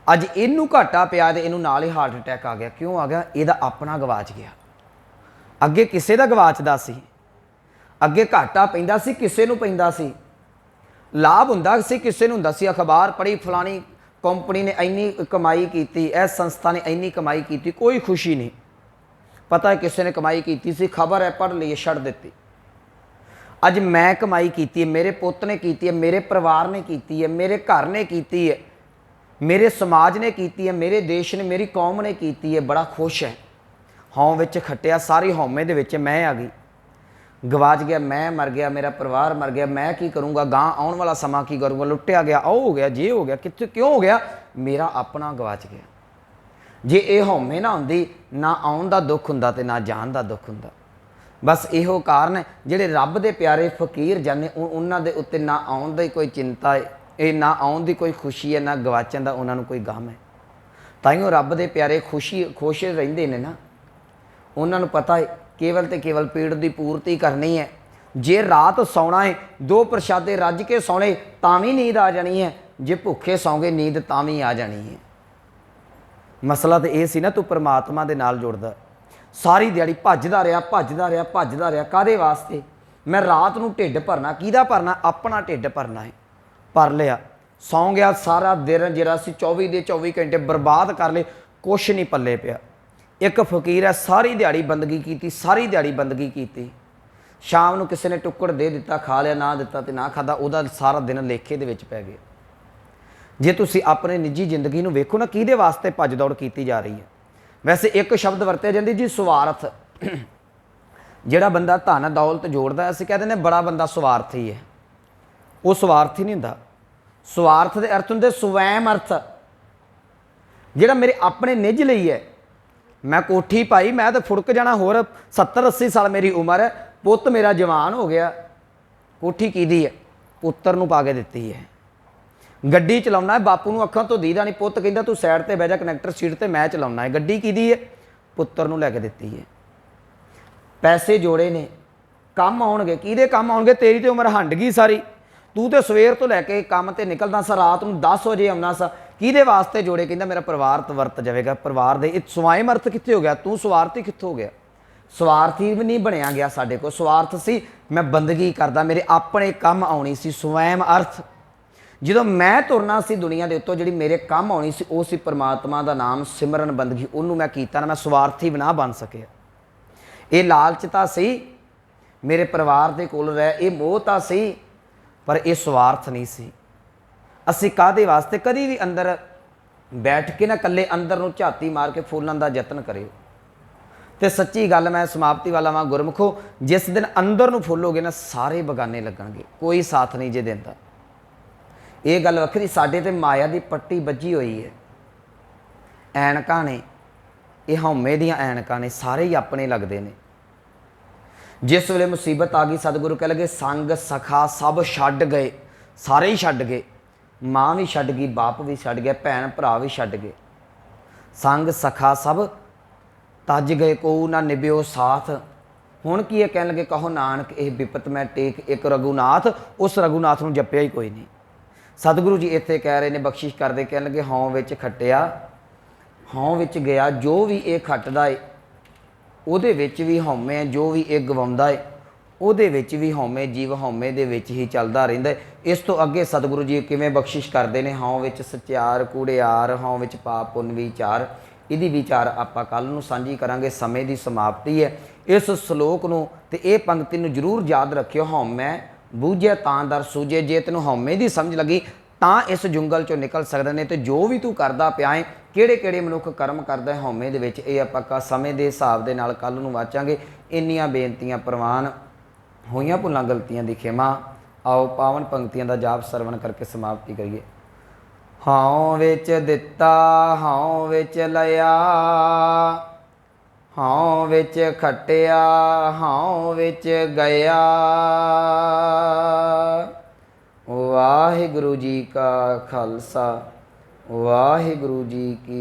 ਅੱਜ ਇਹਨੂੰ ਘਾਟਾ ਪਿਆ ਤੇ ਇਹਨੂੰ ਨਾਲ ਹੀ ਹਾਰਟ ਅਟੈਕ ਆ ਗਿਆ। ਕਿਉਂ ਆ ਗਿਆ? ਇਹਦਾ ਆਪਣਾ ਗਵਾਚ ਗਿਆ। ਅੱਗੇ ਕਿਸੇ ਦਾ ਗਵਾਚਦਾ ਸੀ, ਅੱਗੇ ਘਾਟਾ ਪੈਂਦਾ ਸੀ, ਕਿਸੇ ਨੂੰ ਪੈਂਦਾ ਸੀ। ਲਾਭ ਹੁੰਦਾ ਸੀ, ਕਿਸੇ ਨੂੰ ਹੁੰਦਾ ਸੀ। ਅਖਬਾਰ ਪੜ੍ਹੀ, ਫਲਾਣੀ ਕੰਪਨੀ ਨੇ ਇੰਨੀ ਕਮਾਈ ਕੀਤੀ, ਇਸ ਸੰਸਥਾ ਨੇ ਇੰਨੀ ਕਮਾਈ ਕੀਤੀ, ਕੋਈ ਖੁਸ਼ੀ ਨਹੀਂ। ਪਤਾ ਹੈ ਕਿਸੇ ਨੇ ਕਮਾਈ ਕੀਤੀ ਸੀ, ਖਬਰ ਹੈ, ਪੜ੍ਹ ਲਈ, ਛੱਡ ਦਿੱਤੀ। ਅੱਜ ਮੈਂ ਕਮਾਈ ਕੀਤੀ ਹੈ, ਮੇਰੇ ਪੁੱਤ ਨੇ ਕੀਤੀ ਹੈ, ਮੇਰੇ ਪਰਿਵਾਰ ਨੇ ਕੀਤੀ ਹੈ, ਮੇਰੇ ਘਰ ਨੇ ਕੀਤੀ ਹੈ, ਮੇਰੇ ਸਮਾਜ ਨੇ ਕੀਤੀ ਹੈ, ਮੇਰੇ ਦੇਸ਼ ਨੇ, ਮੇਰੀ ਕੌਮ ਨੇ ਕੀਤੀ ਹੈ। ਬੜਾ ਖੁਸ਼ ਹੈ। ਹਉ ਵਿੱਚ ਖੱਟਿਆ, ਸਾਰੀ ਹਉਮੈ ਦੇ ਵਿੱਚ ਮੈਂ ਆ ਗਈ। ਗਵਾਚ ਗਿਆ, ਮੈਂ ਮਰ ਗਿਆ, ਮੇਰਾ ਪਰਿਵਾਰ ਮਰ ਗਿਆ, ਮੈਂ ਕੀ ਕਰੂੰਗਾ, ਗਾਂ ਆਉਣ ਵਾਲਾ ਸਮਾਂ ਕੀ ਕਰੂੰਗਾ, ਲੁੱਟਿਆ ਗਿਆ, ਉਹ ਹੋ ਗਿਆ, ਜੇ ਹੋ ਗਿਆ, ਕਿੱਥੇ ਕਿਉਂ ਹੋ ਗਿਆ? ਮੇਰਾ ਆਪਣਾ ਗਵਾਚ ਗਿਆ। ਜੇ ਇਹ ਹਉਮੈ ਨਾ ਹੁੰਦੀ, ਨਾ ਆਉਣ ਦਾ ਦੁੱਖ ਹੁੰਦਾ ਤੇ ਨਾ ਜਾਣ ਦਾ ਦੁੱਖ ਹੁੰਦਾ। ਬਸ ਇਹੋ ਕਾਰਨ ਹੈ, ਜਿਹੜੇ ਰੱਬ ਦੇ ਪਿਆਰੇ ਫਕੀਰ ਜਾਨੇ, ਉਹਨਾਂ ਦੇ ਉੱਤੇ ਨਾ ਆਉਣ ਦੀ ਕੋਈ ਚਿੰਤਾ ਹੈ, ਇਹ ਨਾ ਆਉਣ ਦੀ ਕੋਈ ਖੁਸ਼ੀ ਹੈ, ਨਾ ਗਵਾਚਣ ਦਾ ਉਹਨਾਂ ਨੂੰ ਕੋਈ ਗਮ ਹੈ। ਤਾਈਓ ਰੱਬ ਦੇ ਪਿਆਰੇ ਖੁਸ਼ ਰਹਿੰਦੇ ਨੇ ਨਾ। ਉਹਨਾਂ ਨੂੰ ਪਤਾ ਹੈ ਕੇਵਲ ਤੇ ਕੇਵਲ ਪੀੜ ਦੀ ਪੂਰਤੀ ਕਰਨੀ ਹੈ। ਜੇ ਰਾਤ ਸੌਣਾ ਹੈ, 2 ਪ੍ਰਸ਼ਾਦੇ ਰੱਜ ਕੇ ਸੌਣੇ ਤਾਂ ਵੀ ਨੀਂਦ ਆ ਜਾਣੀ ਹੈ। ਜੇ ਭੁੱਖੇ ਸੌਂਗੇ ਨੀਂਦ ਤਾਂ ਵੀ ਆ ਜਾਣੀ ਹੈ। ਮਸਲਾ ਤਾਂ ਇਹ ਸੀ ਨਾ, ਤੂੰ ਪਰਮਾਤਮਾ ਦੇ ਨਾਲ ਜੁੜਦਾ। ਸਾਰੀ ਦਿਹਾੜੀ ਭੱਜਦਾ ਰਿਹਾ, ਭੱਜਦਾ ਰਿਹਾ, ਭੱਜਦਾ ਰਿਹਾ। ਕਾਹਦੇ ਵਾਸਤੇ? ਮੈਂ ਰਾਤ ਨੂੰ ਢਿੱਡ ਭਰਨਾ। ਕਿਹਦਾ ਭਰਨਾ? ਆਪਣਾ ਢਿੱਡ ਭਰਨਾ ਹੈ। ਭਰ ਲਿਆ, ਸੌਂ ਗਿਆ। ਸਾਰਾ ਦਿਨ ਜਿਹੜਾ ਸੀ 24 ਦੇ 24 ਘੰਟੇ ਬਰਬਾਦ ਕਰ ਲਏ, ਕੁਛ ਨਹੀਂ ਪੱਲੇ ਪਿਆ। एक फकीर है, सारी दिहाड़ी बंदगी की, सारी दिहाड़ी बंदगी की, शाम को किसी ने टुकड़ दे दिता, खा लिया, ना दिता तो ना खाता, वह सारा दिन लेखे दे विच पै गया। जे तुसी अपने निजी जिंदगी नूं वेखो ना, किहदे वास्ते भज दौड़ की जा रही है। वैसे एक शब्द वरत्या जांदी जी, स्वार्थ। जिहड़ा बंदा धन दौलत जोड़दा, असीं कह दिंदे बड़ा बंदा स्वार्थी है, वो स्वार्थी नहीं हुंदा। स्वार्थ दे अर्थ हुंदे स्वयं अर्थ, जिहड़ा मेरे अपने निज लई है। मैं कोठी पाई, मैं तो फुड़क जाना, होर 70-80 साल मेरी उम्र है, पुत्त मेरा जवान हो गया, कोठी किहदी है? पुत्तर नूं पा के दित्ती है। गड्डी चलाउणा है, बापू नूं अखां तो दीदा नहीं, पुत्त कहंदा तूं साइड ते बह जा कनैक्टर सीट ते, मैं चलाउणा है। गड्डी किहदी है? पुत्तर नूं लैके दित्ती है। पैसे जोड़े ने, काम आउणगे, किहदे काम आउणगे? तेरी तो उम्र हंड गई सारी, तू तो सवेर तो लैके काम ते निकलदा सा, रात नूं 10 वजे आउणा सा, किहदे वास्ते जोड़े? कहंदा मेरा परिवार वरत जाएगा। परिवार दे स्वयं अर्थ कित्थे हो गया? तू स्वार्थी कित्थों हो गया? स्वार्थी भी नहीं बनया गया साडे कोल। स्वार्थ सी मैं बंदगी करदा, मेरे अपने काम आउणी सी, स्वयं अर्थ। ਜਦੋਂ मैं तुरना सी दुनिया के उत्तों, जी मेरे काम आनी सी, वो सी परमात्मा का नाम सिमरन बंदगी, उन्होंने मैं कीता ना, मैं स्वार्थी भी ना बन सकिया। ये लालच तो सी मेरे परिवार के कोल रह, ये मोह तो सी, पर यह स्वार्थ नहीं सी। असी काहदे वास्ते? कभी भी अंदर बैठ के ना कल्ले अंदर नूं झाती मार के फूलन का यतन करियो। तो सच्ची गल मैं समाप्ति वाला वां, गुरमुखो, जिस दिन अंदर नूं फुलोगे ना, सारे बगाने लगणगे, कोई साथ नहीं जे देंदा। ये गल वखरी, साडे ते माया की पट्टी बजी हुई है। ऐनकां ने, ये हौमे दियां ऐनकां ने, सारे ही अपने लगते हैं। जिस वेले मुसीबत आ गई, सतगुरु कह लगे संग सखा सब छड्ड गए, सारे ही छड्ड गए। माँ भी छड्ड गई, बाप भी छड्ड गया, भैन भरा भी छड्ड गए। संग सखा सब तज गए, को ना निभ्यो साथ। हुण की है? कह लगे कहो नानक ये विपत मैं टेक एक रघुनाथ, उस रघुनाथ नूं जपिया ही कोई नहीं। सतगुरु जी इत्थे कह रहे ने, बख्शिश करते, कह लगे हौं विच खट्टिया, हौं विच गया, जो भी ये खटदा है ਉਹਦੇ ਵਿੱਚ ਵੀ ਹਉਮੈ ਹੈ, जो भी ਇਹ ਗਵਾਉਂਦਾ ਹੈ ਉਹਦੇ ਵਿੱਚ ਵੀ ਹਉਮੈ, ਜੀਵ ਹਉਮੈ ਦੇ ਵਿੱਚ ਹੀ ਚੱਲਦਾ ਰਹਿੰਦਾ ਹੈ। ਇਸ ਤੋਂ ਅੱਗੇ ਸਤਿਗੁਰੂ ਜੀ ਕਿਵੇਂ ਬਖਸ਼ਿਸ਼ ਕਰਦੇ ਨੇ, ਹਉ ਵਿੱਚ ਸਚਿਆਰ ਕੂੜਿਆਰ, ਹਉ ਵਿੱਚ ਪਾਪ ਪੁੰਨ ਵਿਚਾਰ। ਇਹਦੀ ਵਿਚਾਰ ਆਪਾਂ ਕੱਲ ਨੂੰ ਸਾਂਝੀ ਕਰਾਂਗੇ। ਸਮੇਂ ਦੀ ਸਮਾਪਤੀ ਹੈ। ਇਸ ਸ਼ਲੋਕ ਨੂੰ ਤੇ ਇਹ ਪੰਕਤੀ ਨੂੰ ਜ਼ਰੂਰ ਯਾਦ ਰੱਖਿਓ। ਹਉਮੈ ਬੂਝੇ ਤਾਂ ਦਰ ਸੂਝੇ। ਜੇ ਤੈਨੂੰ ਹਉਮੈ ਦੀ ਸਮਝ ਲੱਗੀ ਤਾਂ ਇਸ ਜੰਗਲ ਚੋਂ ਨਿਕਲ ਸਕਦੇ ਨੇ। ਤੇ ਜੋ ਵੀ ਤੂੰ ਕਰਦਾ ਪਿਆ ਹੈ, ਕਿਹੜੇ ਕਿਹੜੇ ਮਨੁੱਖ ਕਰਮ ਕਰਦਾ ਹਉਮੈ ਦੇ ਵਿੱਚ, ਇਹ ਆਪਾਂ ਸਮੇਂ ਦੇ ਹਿਸਾਬ ਦੇ ਨਾਲ ਕੱਲ ਨੂੰ ਵਾਚਾਂਗੇ। ਇੰਨੀਆਂ ਬੇਨਤੀਆਂ ਪ੍ਰਵਾਨ ਹੋਈਆਂ, ਭੁੱਲਾਂ ਗਲਤੀਆਂ ਦੀ ਖਿਮਾ। ਆਓ ਪਾਵਨ ਪੰਕਤੀਆਂ ਦਾ ਜਾਪ ਸਰਵਣ ਕਰਕੇ ਸਮਾਪਤੀ ਕਰੀਏ। ਹਉ ਵਿੱਚ ਦਿੱਤਾ ਹਉ ਵਿੱਚ ਲਿਆ, ਹਉ ਵਿੱਚ ਖਟਿਆ ਹਉ ਵਿੱਚ ਗਿਆ। ਵਾਹਿਗੁਰੂ ਜੀ ਕਾ ਖਾਲਸਾ, ਵਾਹਿਗੁਰੂ ਜੀ ਕੀ